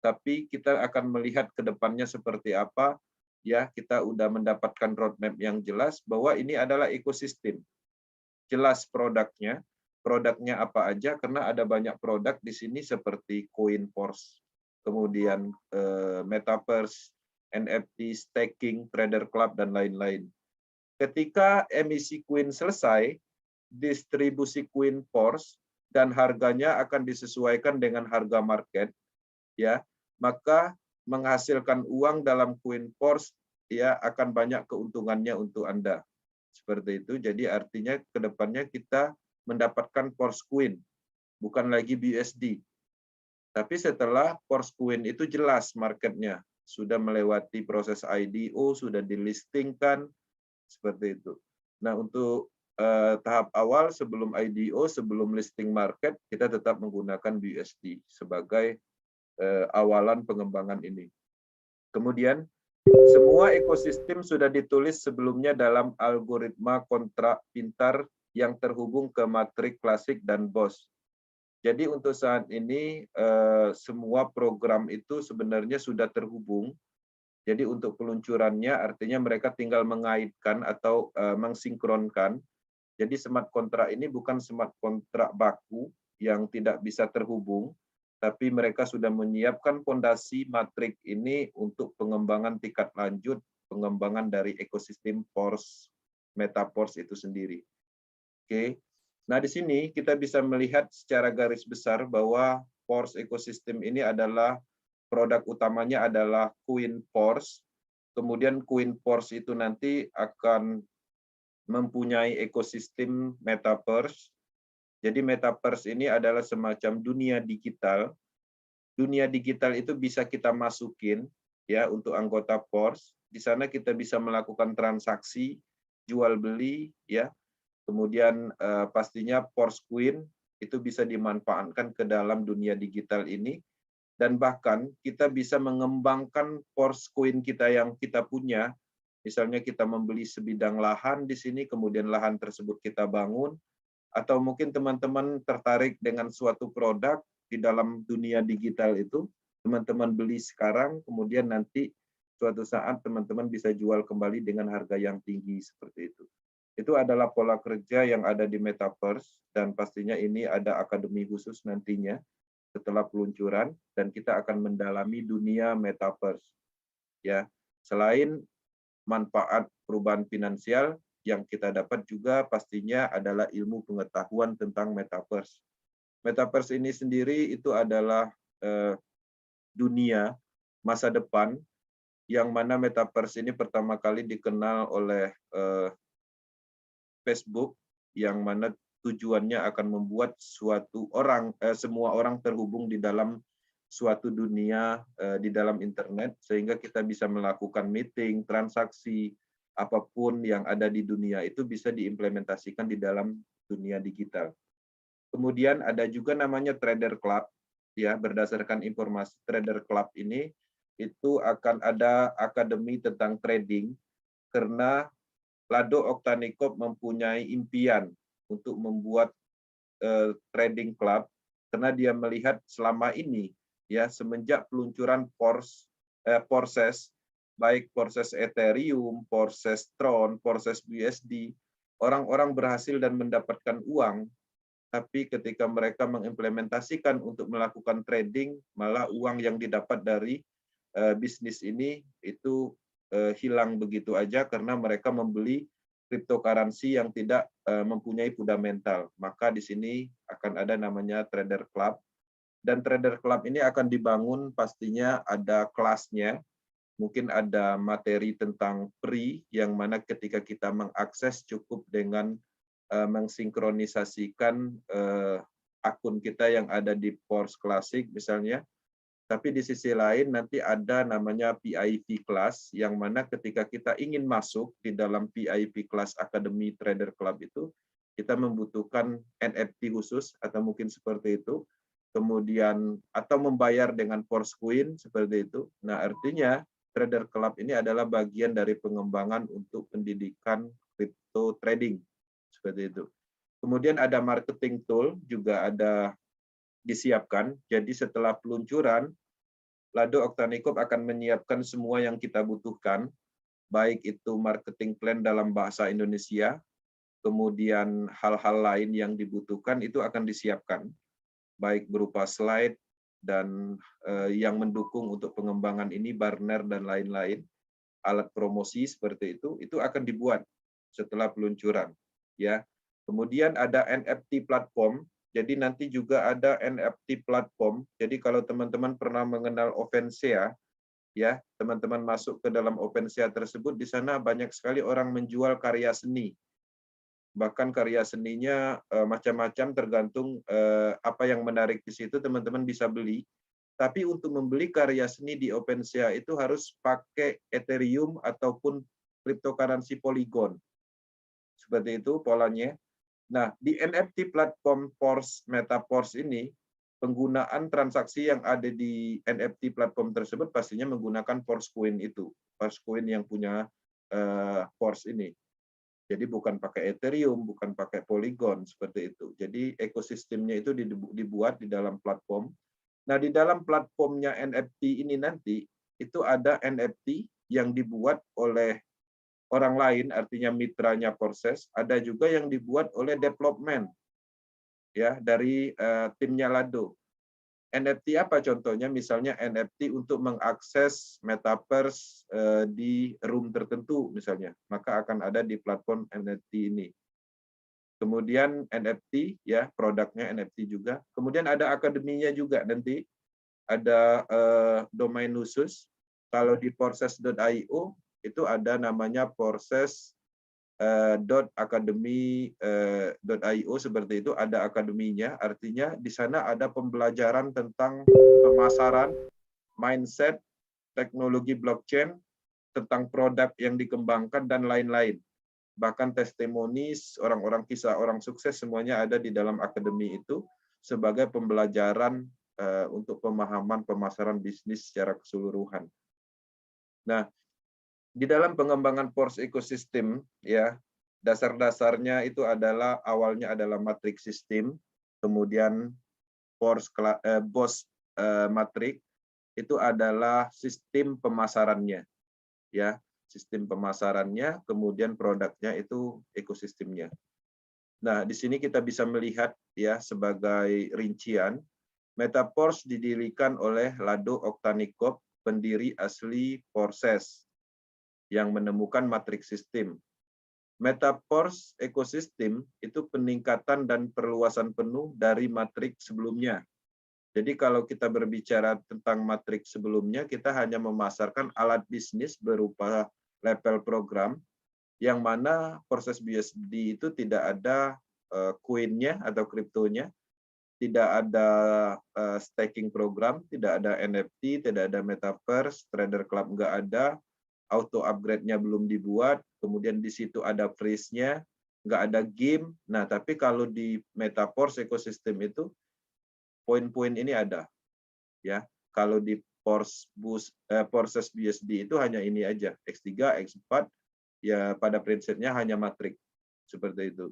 tapi kita akan melihat ke depannya seperti apa. Ya, kita udah mendapatkan roadmap yang jelas bahwa ini adalah ekosistem. Jelas produknya apa aja, karena ada banyak produk di sini seperti CoinForce, kemudian Metaverse, NFT, staking, Trader Club, dan lain-lain. Ketika emisi Coin selesai, distribusi Coin Force dan harganya akan disesuaikan dengan harga market, ya, maka menghasilkan uang dalam Coin Force ya akan banyak keuntungannya untuk Anda. Seperti itu. Jadi artinya ke depannya kita mendapatkan Force Coin, bukan lagi BUSD. Tapi setelah Force Coin itu jelas marketnya, sudah melewati proses IDO, sudah dilistingkan, seperti itu. Nah, untuk tahap awal sebelum IDO, sebelum listing market, kita tetap menggunakan BUSD sebagai awalan pengembangan ini. Kemudian, semua ekosistem sudah ditulis sebelumnya dalam algoritma kontrak pintar yang terhubung ke matrik klasik dan BOS. Jadi untuk saat ini, semua program itu sebenarnya sudah terhubung. Jadi untuk peluncurannya artinya mereka tinggal mengaitkan atau mensinkronkan. Jadi smart kontrak ini bukan smart kontrak baku yang tidak bisa terhubung, tapi mereka sudah menyiapkan fondasi matrik ini untuk pengembangan tingkat lanjut, pengembangan dari ekosistem PORS, MetaPORS itu sendiri. Oke. Nah, di sini kita bisa melihat secara garis besar bahwa PORS ekosistem ini adalah produk utamanya adalah CoinForce. Kemudian CoinForce itu nanti akan mempunyai ekosistem Metaverse. Jadi Metaverse ini adalah semacam dunia digital. Dunia digital itu bisa kita masukin ya untuk anggota PORS. Di sana kita bisa melakukan transaksi, jual beli ya. Kemudian pastinya PORS Coin itu bisa dimanfaatkan ke dalam dunia digital ini. Dan bahkan kita bisa mengembangkan PORS Coin kita yang kita punya. Misalnya kita membeli sebidang lahan di sini, kemudian lahan tersebut kita bangun, atau mungkin teman-teman tertarik dengan suatu produk di dalam dunia digital itu, teman-teman beli sekarang, kemudian nanti suatu saat teman-teman bisa jual kembali dengan harga yang tinggi seperti itu. Itu adalah pola kerja yang ada di Metaverse, dan pastinya ini ada akademi khusus nantinya setelah peluncuran, dan kita akan mendalami dunia Metaverse. Ya, selain manfaat perubahan finansial yang kita dapat juga pastinya adalah ilmu pengetahuan tentang Metaverse. Metaverse ini sendiri itu adalah dunia masa depan yang mana Metaverse ini pertama kali dikenal oleh Facebook, yang mana tujuannya akan membuat semua orang terhubung di dalam suatu dunia di dalam internet, sehingga kita bisa melakukan meeting, transaksi, apapun yang ada di dunia itu bisa diimplementasikan di dalam dunia digital. Kemudian ada juga namanya Trader Club, ya, berdasarkan informasi Trader Club ini itu akan ada akademi tentang trading, karena Lado Oktanikop mempunyai impian untuk membuat trading club, karena dia melihat selama ini, ya, semenjak peluncuran Porses, baik Porses Ethereum, Porses Tron, Porses BUSD, orang-orang berhasil dan mendapatkan uang, tapi ketika mereka mengimplementasikan untuk melakukan trading, malah uang yang didapat dari bisnis ini itu hilang begitu aja karena mereka membeli cryptocurrency yang tidak mempunyai fundamental. Maka di sini akan ada namanya Trader Club, dan Trader Club ini akan dibangun pastinya ada kelasnya, mungkin ada materi tentang free yang mana ketika kita mengakses cukup dengan mensinkronisasikan akun kita yang ada di Pors Classic misalnya. Tapi di sisi lain nanti ada namanya VIP Class, yang mana ketika kita ingin masuk di dalam VIP Class Academy Trader Club itu, kita membutuhkan NFT khusus atau mungkin seperti itu, kemudian atau membayar dengan Force Coin seperti itu. Nah, artinya Trader Club ini adalah bagian dari pengembangan untuk pendidikan crypto trading seperti itu. Kemudian ada marketing tool juga ada disiapkan. Jadi setelah peluncuran, Lado Oktanikop akan menyiapkan semua yang kita butuhkan, baik itu marketing plan dalam bahasa Indonesia, kemudian hal-hal lain yang dibutuhkan itu akan disiapkan, baik berupa slide dan yang mendukung untuk pengembangan ini, banner dan lain-lain, alat promosi seperti itu akan dibuat setelah peluncuran. Ya, kemudian ada NFT platform. Jadi nanti juga ada NFT platform. Jadi kalau teman-teman pernah mengenal OpenSea, ya, teman-teman masuk ke dalam OpenSea tersebut, di sana banyak sekali orang menjual karya seni. Bahkan karya seninya macam-macam, tergantung apa yang menarik di situ, teman-teman bisa beli. Tapi untuk membeli karya seni di OpenSea itu harus pakai Ethereum ataupun cryptocurrency Polygon. Seperti itu polanya. Nah, di NFT platform Metaverse ini, penggunaan transaksi yang ada di NFT platform tersebut pastinya menggunakan Forcecoin itu. Forcecoin yang punya Force ini. Jadi bukan pakai Ethereum, bukan pakai Polygon, seperti itu. Jadi ekosistemnya itu dibuat di dalam platform. Nah, di dalam platformnya NFT ini nanti, itu ada NFT yang dibuat oleh orang lain, artinya mitranya Porses, ada juga yang dibuat oleh development, ya, dari timnya Lado. NFT apa contohnya? Misalnya NFT untuk mengakses Metaverse di room tertentu misalnya, maka akan ada di platform NFT ini. Kemudian NFT, ya, produknya NFT juga. Kemudian ada akademinya juga nanti, ada domain khusus. Kalau di porses.io itu ada namanya porses.academy.io, seperti itu, ada akademinya. Artinya di sana ada pembelajaran tentang pemasaran, mindset, teknologi blockchain, tentang produk yang dikembangkan dan lain-lain. Bahkan testimoni orang-orang, kisah orang sukses, semuanya ada di dalam akademi itu sebagai pembelajaran untuk pemahaman pemasaran bisnis secara keseluruhan. Nah, di dalam pengembangan Force Ecosystem, ya, dasar-dasarnya itu adalah awalnya adalah matrix system, kemudian BOS matrix itu adalah sistem pemasarannya, ya. sistem pemasarannya, kemudian produknya itu ekosistemnya. Nah, di sini kita bisa melihat ya sebagai rincian, Metaforce didirikan oleh Lado Oktanikov, pendiri asli Forces, yang menemukan matriks sistem. Metaforce ekosistem itu peningkatan dan perluasan penuh dari matriks sebelumnya. Jadi kalau kita berbicara tentang matriks sebelumnya, kita hanya memasarkan alat bisnis berupa level program, yang mana proses BUSD itu tidak ada koinnya atau kriptonya, tidak ada staking program, tidak ada NFT, tidak ada metaverse, trader club nggak ada, auto upgrade-nya belum dibuat, kemudian di situ ada freeze-nya, nggak ada game. Nah, tapi kalau di Metaforce ekosistem itu poin-poin ini ada, ya. Kalau di Forces BUSD itu hanya ini aja, X3, X4, ya pada prinsipnya hanya matrik seperti itu.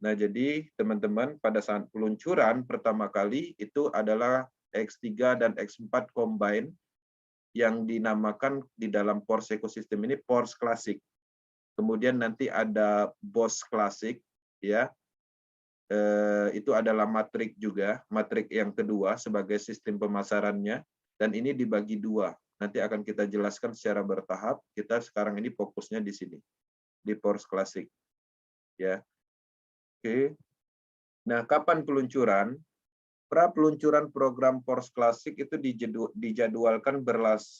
Nah, jadi teman-teman pada saat peluncuran pertama kali itu adalah X3 dan X4 combine yang dinamakan di dalam Force ekosistem ini Force Classic. Kemudian nanti ada Boss Classic, ya. Itu adalah matrik juga, matrik yang kedua sebagai sistem pemasarannya, dan ini dibagi dua. Nanti akan kita jelaskan secara bertahap. Kita sekarang ini fokusnya di sini, di Force Classic, ya. Oke. Nah, kapan peluncuran? Peluncuran program Force Classic itu dijadwalkan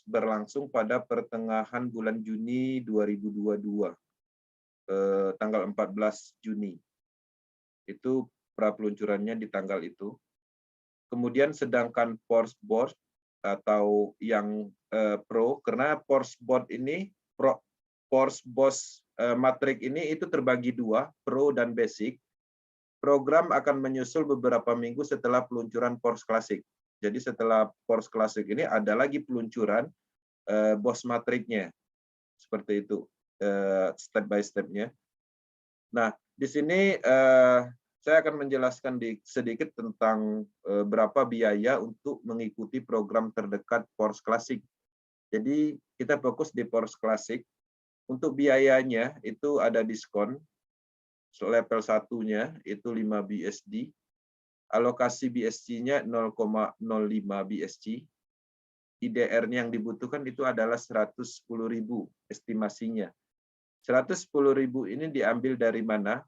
berlangsung pada pertengahan bulan Juni 2022, tanggal 14 Juni. Itu peluncurannya di tanggal itu. Kemudian sedangkan Force Board atau yang Pro, karena Force Board ini, Force Boss matrik ini itu terbagi dua, Pro dan Basic. Program akan menyusul beberapa minggu setelah peluncuran Force Classic. Jadi setelah Force Classic ini ada lagi peluncuran Boss matriknya. Seperti itu step by step-nya. Nah, di sini saya akan menjelaskan sedikit tentang berapa biaya untuk mengikuti program terdekat Force Classic. Jadi kita fokus di Force Classic. Untuk biayanya itu ada diskon. Level 1-nya itu 5 BSD, alokasi BSC-nya 0,05 BSC, IDR-nya yang dibutuhkan itu adalah 110.000 estimasinya. 110.000 ini diambil dari mana?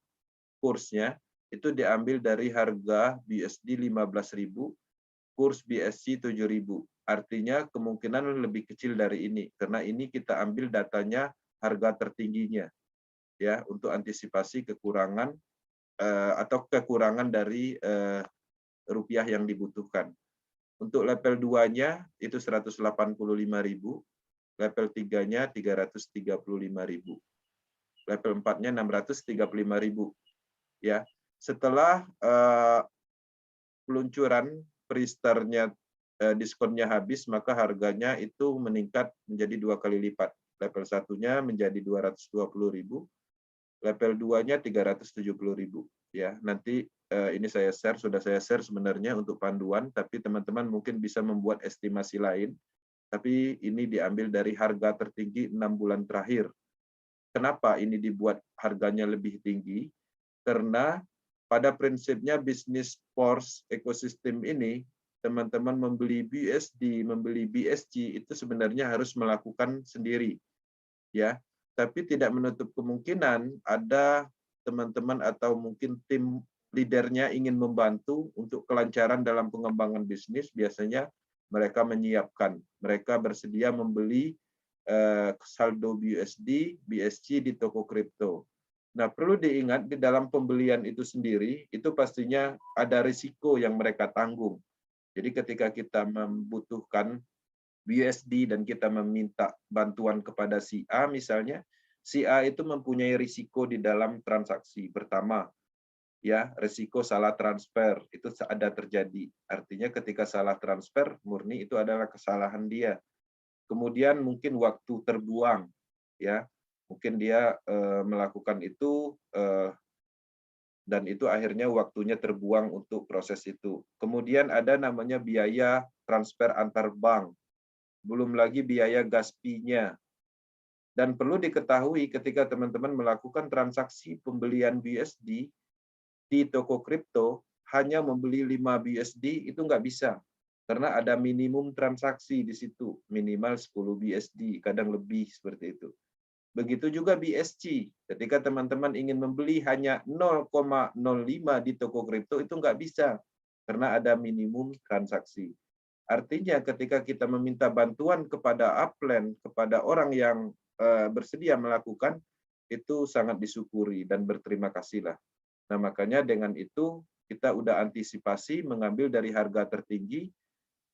Kursnya itu diambil dari harga BSD 15.000, kurs BSC 7.000. Artinya kemungkinan lebih kecil dari ini, karena ini kita ambil datanya harga tertingginya, ya, untuk antisipasi kekurangan atau kekurangan dari rupiah yang dibutuhkan. Untuk level 2-nya itu 185.000, level 3-nya 335.000, level 4-nya 635.000. Ya, setelah peluncuran pre-startnya diskonnya habis, maka harganya itu meningkat menjadi 2 kali lipat. Level 1-nya menjadi 220.000, level 2-nya 370.000. Ya, nanti ini sudah saya share sebenarnya untuk panduan, tapi teman-teman mungkin bisa membuat estimasi lain. Tapi ini diambil dari harga tertinggi 6 bulan terakhir. Kenapa ini dibuat harganya lebih tinggi? Karena pada prinsipnya bisnis Force ekosistem ini, teman-teman membeli BUSD, membeli BSC itu sebenarnya harus melakukan sendiri, ya. Tapi tidak menutup kemungkinan ada teman-teman atau mungkin tim leadernya ingin membantu untuk kelancaran dalam pengembangan bisnis. Biasanya mereka menyiapkan, mereka bersedia membeli saldo BUSD, BSC di toko kripto. Nah, perlu diingat di dalam pembelian itu sendiri, itu pastinya ada risiko yang mereka tanggung. Jadi ketika kita membutuhkan BUSD dan kita meminta bantuan kepada si A misalnya, si A itu mempunyai risiko di dalam transaksi. Pertama, ya, risiko salah transfer itu ada terjadi. Artinya ketika salah transfer murni itu adalah kesalahan dia. Kemudian mungkin waktu terbuang, ya. Mungkin dia melakukan itu dan itu akhirnya waktunya terbuang untuk proses itu. Kemudian ada namanya biaya transfer antar bank. Belum lagi biaya gas fee-nya. Dan perlu diketahui ketika teman-teman melakukan transaksi pembelian BUSD di toko kripto, hanya membeli 5 BUSD itu nggak bisa. Karena ada minimum transaksi di situ, minimal 10 BUSD, kadang lebih seperti itu. Begitu juga BSC, ketika teman-teman ingin membeli hanya 0,05 di toko kripto itu nggak bisa, karena ada minimum transaksi. Artinya ketika kita meminta bantuan kepada upline, kepada orang yang bersedia melakukan, itu sangat disyukuri dan berterima kasihlah. Nah, makanya dengan itu kita udah antisipasi mengambil dari harga tertinggi,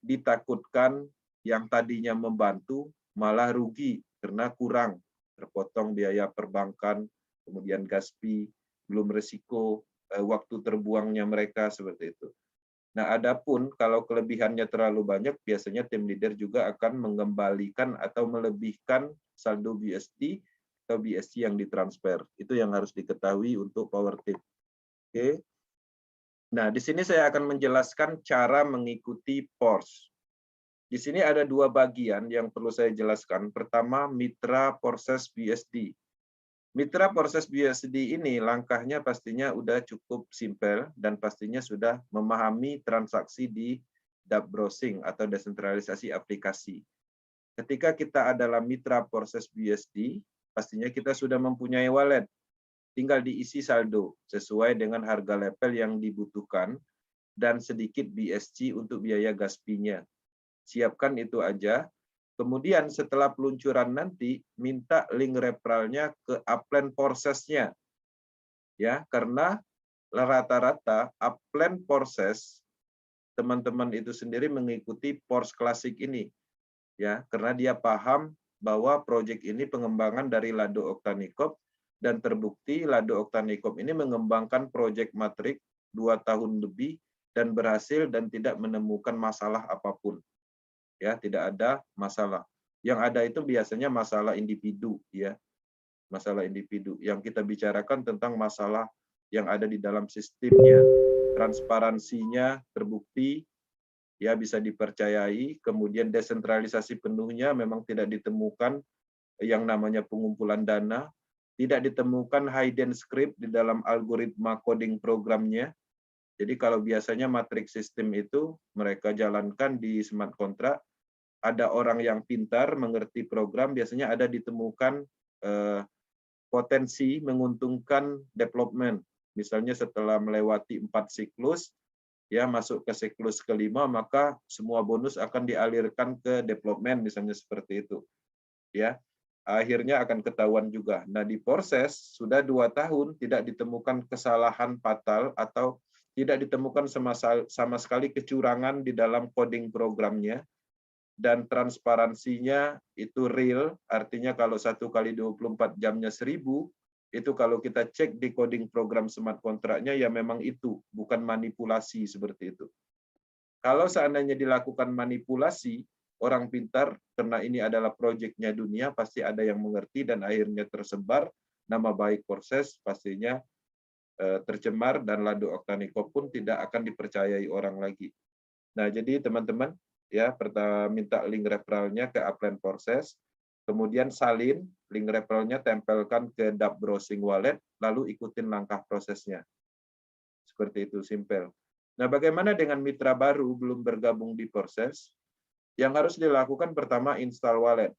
ditakutkan yang tadinya membantu malah rugi karena kurang, terpotong biaya perbankan, kemudian gas fee, belum resiko waktu terbuangnya mereka seperti itu. Nah, adapun kalau kelebihannya terlalu banyak, biasanya tim leader juga akan mengembalikan atau melebihkan saldo BUSD atau BSC yang ditransfer. Itu yang harus diketahui untuk power tip. Oke. Nah, di sini saya akan menjelaskan cara mengikuti PORS. Di sini ada dua bagian yang perlu saya jelaskan. Pertama, mitra proses BUSD. Mitra proses BUSD ini langkahnya pastinya udah cukup simpel dan pastinya sudah memahami transaksi di dApp browsing atau desentralisasi aplikasi. Ketika kita adalah mitra proses BUSD, pastinya kita sudah mempunyai wallet. Tinggal diisi saldo sesuai dengan harga level yang dibutuhkan dan sedikit BSC untuk biaya gas fee-nya. Siapkan itu aja. Kemudian setelah peluncuran nanti, minta link referralnya ke upline proses-nya. Ya, karena rata-rata upline proses teman-teman itu sendiri mengikuti PORS klasik ini. Ya, karena dia paham bahwa proyek ini pengembangan dari Lado Octanicop dan terbukti Lado Octanicop ini mengembangkan proyek Matrix 2 tahun lebih dan berhasil dan tidak menemukan masalah apapun. Ya, tidak ada masalah. Yang ada itu biasanya masalah individu, ya, masalah individu. Yang kita bicarakan tentang masalah yang ada di dalam sistemnya, transparansinya terbukti, ya, bisa dipercayai. Kemudian desentralisasi penuhnya, memang tidak ditemukan yang namanya pengumpulan dana, tidak ditemukan hidden script di dalam algoritma coding programnya. Jadi kalau biasanya matrix system itu mereka jalankan di smart contract, ada orang yang pintar mengerti program, biasanya ada ditemukan potensi menguntungkan development. Misalnya setelah melewati 4 siklus, ya masuk ke siklus kelima, maka semua bonus akan dialirkan ke development, misalnya seperti itu. Ya, akhirnya akan ketahuan juga. Nah, di proses sudah 2 tahun tidak ditemukan kesalahan fatal atau tidak ditemukan sama sekali kecurangan di dalam coding programnya. Dan transparansinya itu real, artinya kalau 1 kali 24 jamnya 1000, itu kalau kita cek di coding program smart kontraknya, ya memang itu, bukan manipulasi seperti itu. Kalau seandainya dilakukan manipulasi, orang pintar, karena ini adalah proyeknya dunia, pasti ada yang mengerti dan akhirnya tersebar, nama baik proses pastinya tercemar dan Lado Octanicop pun tidak akan dipercayai orang lagi. Nah, jadi teman-teman, ya, pertama minta link referralnya ke upline proses, kemudian salin link referralnya, tempelkan ke dApp browsing wallet, lalu ikutin langkah prosesnya. Seperti itu, simpel. Nah, bagaimana dengan mitra baru belum bergabung di proses? Yang harus dilakukan pertama install wallet.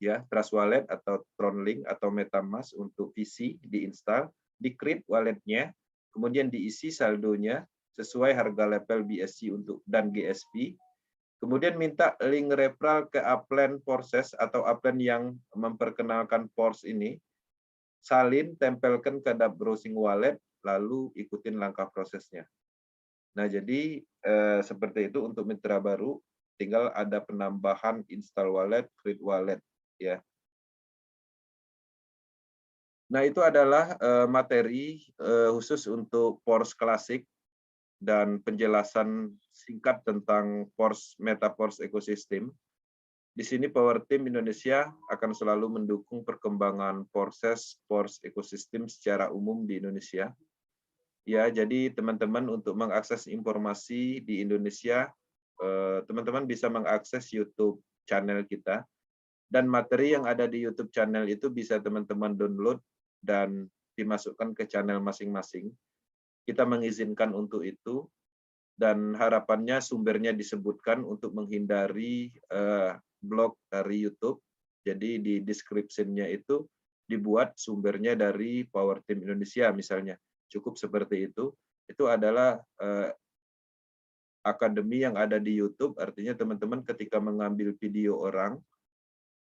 Ya, Trust Wallet atau TronLink atau MetaMask untuk PC diinstal, di-create walletnya, kemudian diisi saldonya sesuai harga level BSC untuk dan GSP. Kemudian minta link referral ke upline proses atau upline yang memperkenalkan PORS ini. Salin, tempelkan ke dApp browsing wallet, lalu ikutin langkah prosesnya. Nah, jadi seperti itu untuk mitra baru, tinggal ada penambahan install wallet, create wallet, ya. Nah, itu adalah materi khusus untuk PORS klasik dan penjelasan singkat tentang PORS, MetaPORS ekosistem. Di sini Power Team Indonesia akan selalu mendukung perkembangan proses PORS ekosistem secara umum di Indonesia. Ya, jadi teman-teman untuk mengakses informasi di Indonesia, teman-teman bisa mengakses YouTube channel kita. Dan materi yang ada di YouTube channel itu bisa teman-teman download dan dimasukkan ke channel masing-masing. Kita mengizinkan untuk itu, dan harapannya sumbernya disebutkan untuk menghindari blog dari YouTube. Jadi di description-nya itu dibuat sumbernya dari Power Team Indonesia misalnya. Cukup seperti itu. Itu adalah akademi yang ada di YouTube, artinya teman-teman ketika mengambil video orang,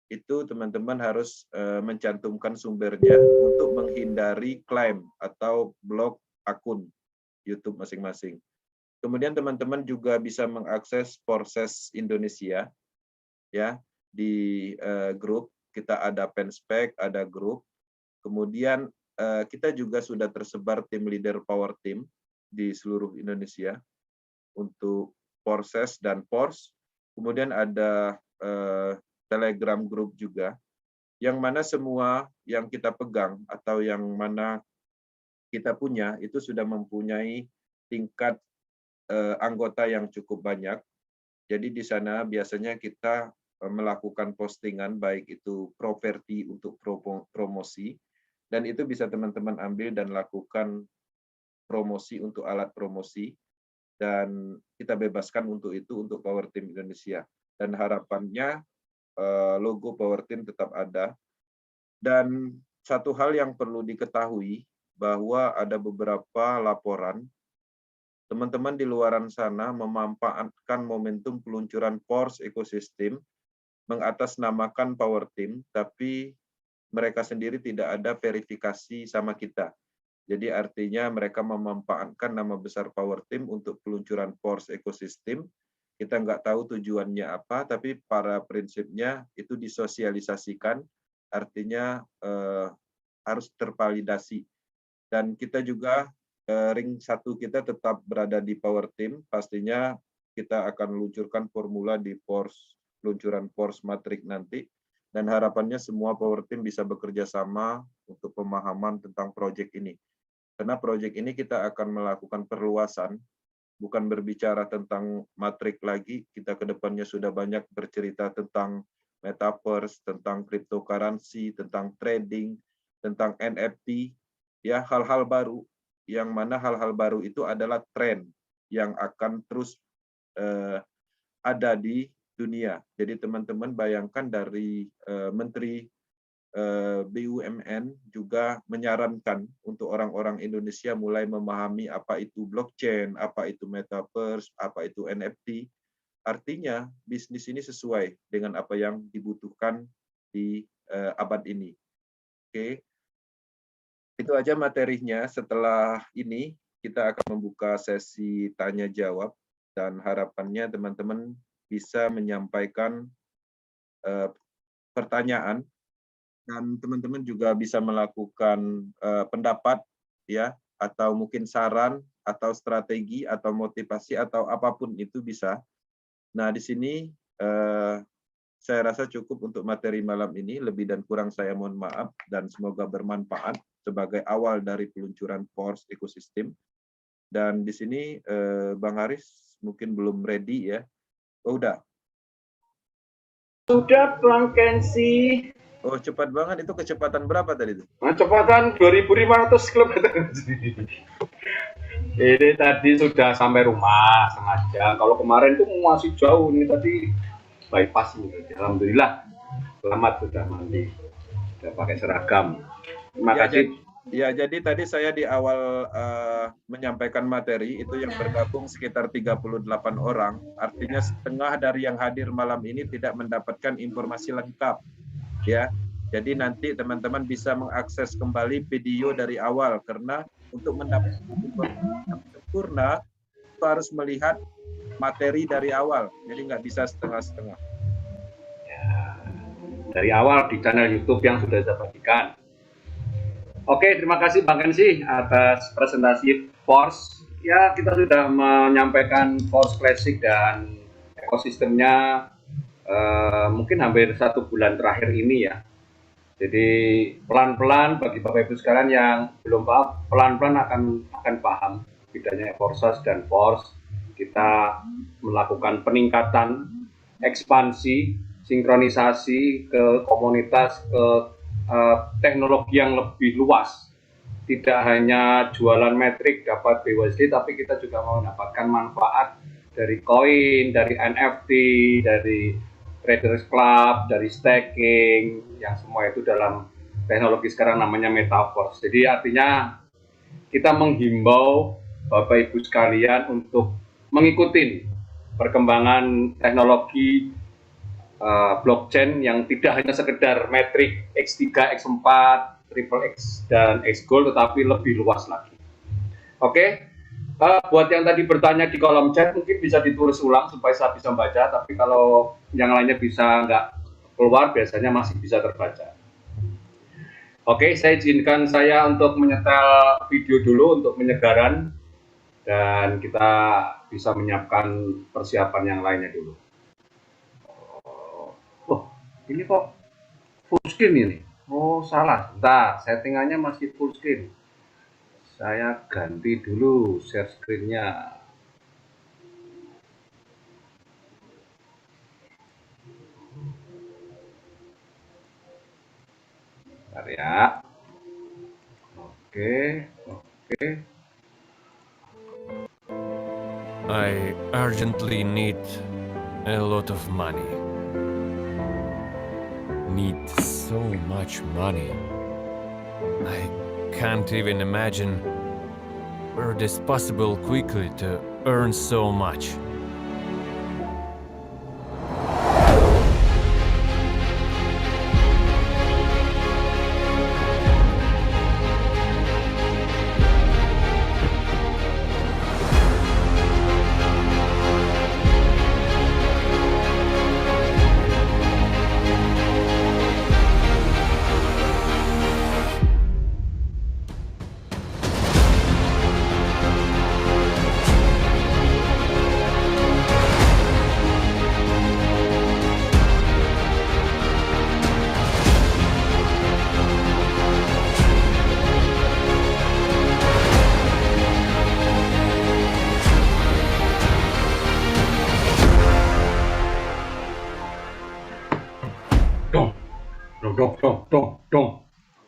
itu teman-teman harus mencantumkan sumbernya untuk menghindari klaim atau blok akun YouTube masing-masing. Kemudian teman-teman juga bisa mengakses Forces Indonesia, ya, di grup. Kita ada Penspek, ada grup. Kemudian kita juga sudah tersebar tim leader Power Team di seluruh Indonesia untuk Forces dan Force. Kemudian ada Telegram group juga, yang mana semua yang kita pegang atau yang mana kita punya itu sudah mempunyai tingkat anggota yang cukup banyak. Jadi di sana biasanya kita melakukan postingan, baik itu properti untuk promosi, dan itu bisa teman-teman ambil dan lakukan promosi untuk alat promosi, dan kita bebaskan untuk itu untuk Power Team Indonesia. Dan harapannya logo Power Team tetap ada. Dan satu hal yang perlu diketahui bahwa ada beberapa laporan teman-teman di luaran sana memanfaatkan momentum peluncuran Force Ecosystem mengatasnamakan Power Team, tapi mereka sendiri tidak ada verifikasi sama kita. Jadi artinya mereka memanfaatkan nama besar Power Team untuk peluncuran Force Ecosystem. Kita nggak tahu tujuannya apa, tapi pada prinsipnya itu disosialisasikan, artinya harus tervalidasi. Dan kita juga ring 1 kita tetap berada di Power Team, pastinya kita akan luncurkan formula di peluncuran Force Matrix nanti, dan harapannya semua Power Team bisa bekerja sama untuk pemahaman tentang proyek ini. Karena proyek ini kita akan melakukan perluasan, bukan berbicara tentang matrik lagi, kita ke depannya sudah banyak bercerita tentang metaverse, tentang cryptocurrency, tentang trading, tentang NFT, ya, hal-hal baru, yang mana hal-hal baru itu adalah tren yang akan terus ada di dunia. Jadi teman-teman bayangkan dari Menteri BUMN juga menyarankan untuk orang-orang Indonesia mulai memahami apa itu blockchain, apa itu metaverse, apa itu NFT. Artinya bisnis ini sesuai dengan apa yang dibutuhkan di abad ini. Oke, itu aja materinya. Setelah ini kita akan membuka sesi tanya jawab, dan harapannya teman-teman bisa menyampaikan pertanyaan, dan teman-teman juga bisa melakukan pendapat, ya, atau mungkin saran atau strategi atau motivasi atau apapun itu bisa. Nah, di sini saya rasa cukup untuk materi malam ini. Lebih dan kurang saya mohon maaf, dan semoga bermanfaat sebagai awal dari peluncuran Force Ecosystem. Dan di sini Bang Haris mungkin belum ready, ya. Oh, udah. Sudah, Bang Kensi. Oh, cepat banget. Itu kecepatan berapa tadi itu? Kecepatan 2.500 km. Ini tadi sudah sampai rumah sengaja. Kalau kemarin tuh masih jauh, ini tadi bypass ini. Alhamdulillah, selamat sudah mandi, sudah pakai seragam. Terima kasih. Ya, jadi tadi saya di awal menyampaikan materi itu yang bergabung sekitar 38 orang. Artinya setengah dari yang hadir malam ini tidak mendapatkan informasi lengkap, ya. Jadi nanti teman-teman bisa mengakses kembali video dari awal, karena untuk mendapatkan informasi yang sempurna itu harus melihat materi dari awal. Jadi nggak bisa setengah-setengah. Ya, dari awal di channel YouTube yang sudah saya bagikan. Oke, terima kasih Bang Kensi atas presentasi Force. Ya, kita sudah menyampaikan Force Classic dan ekosistemnya mungkin hampir 1 bulan terakhir ini, ya. Jadi pelan-pelan bagi Bapak Ibu sekalian yang belum paham, pelan-pelan akan paham bedanya Forces dan Force. Kita melakukan peningkatan, ekspansi sinkronisasi ke komunitas, ke teknologi yang lebih luas. Tidak hanya jualan metrik dapat BUSD, tapi kita juga mau mendapatkan manfaat dari koin, dari NFT, dari Traders Club, dari staking, yang semua itu dalam teknologi sekarang namanya Metaverse. Jadi artinya kita menghimbau Bapak Ibu sekalian untuk mengikuti perkembangan teknologi blockchain yang tidak hanya sekedar metrik X3, X4, triple X, dan X Gold, tetapi lebih luas lagi. Oke, buat yang tadi bertanya di kolom chat, mungkin bisa ditulis ulang supaya saya bisa membaca, tapi kalau yang lainnya bisa nggak keluar, biasanya masih bisa terbaca. Oke, saya izinkan saya untuk menyetel video dulu untuk penyegaran, dan kita bisa menyiapkan persiapan yang lainnya dulu. Oh, ini kok full screen ini? Oh, salah. Bentar, settingannya masih full screen. Saya ganti dulu share screen-nya. Bentar ya. Oke. I urgently need a lot of money. Need so much money. I can't even imagine where it is possible quickly to earn so much.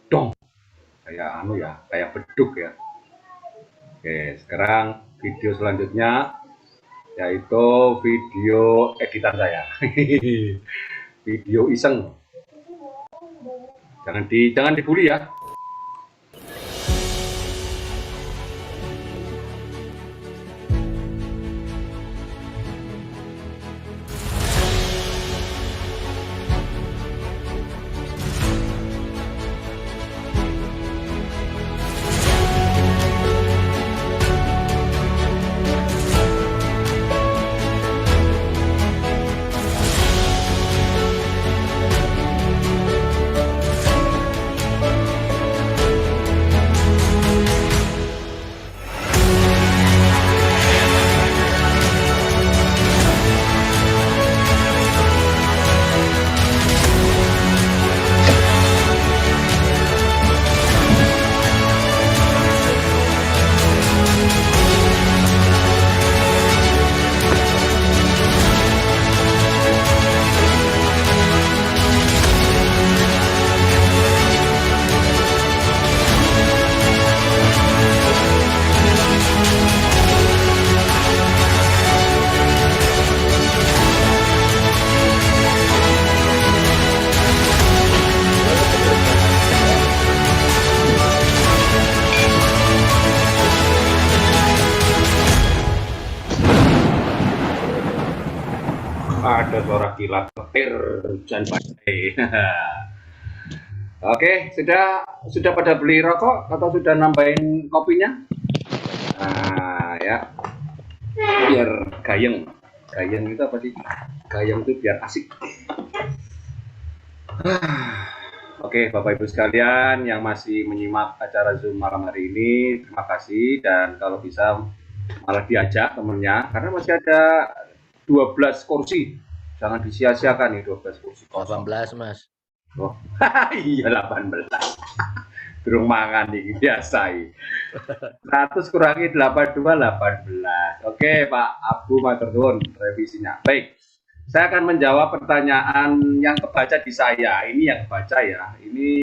Dong. Kayak beduk ya. Oke, sekarang video selanjutnya yaitu video editan saya. Video iseng. Jangan dibully ya. Ada suara kilat petir hujan badai. Oke, sudah pada beli rokok atau sudah nambahin kopinya? Nah, ya. Biar gayeng. Gayeng itu apa sih? Gayeng itu biar asik. Oke, Bapak Ibu sekalian yang masih menyimak acara Zoom malam hari ini, terima kasih, dan kalau bisa malah diajak temennya karena masih ada 12 kursi. Jangan disia-siakan nih 12 kursi kosong. 18, Mas. Oh, iya 18. Durung mangan nih, biasa. 100 kurangi 82, 18. Oke, Pak Abu matur nuwun revisinya. Baik. saya akan menjawab pertanyaan yang kebaca di saya. Ini yang kebaca ya. Ini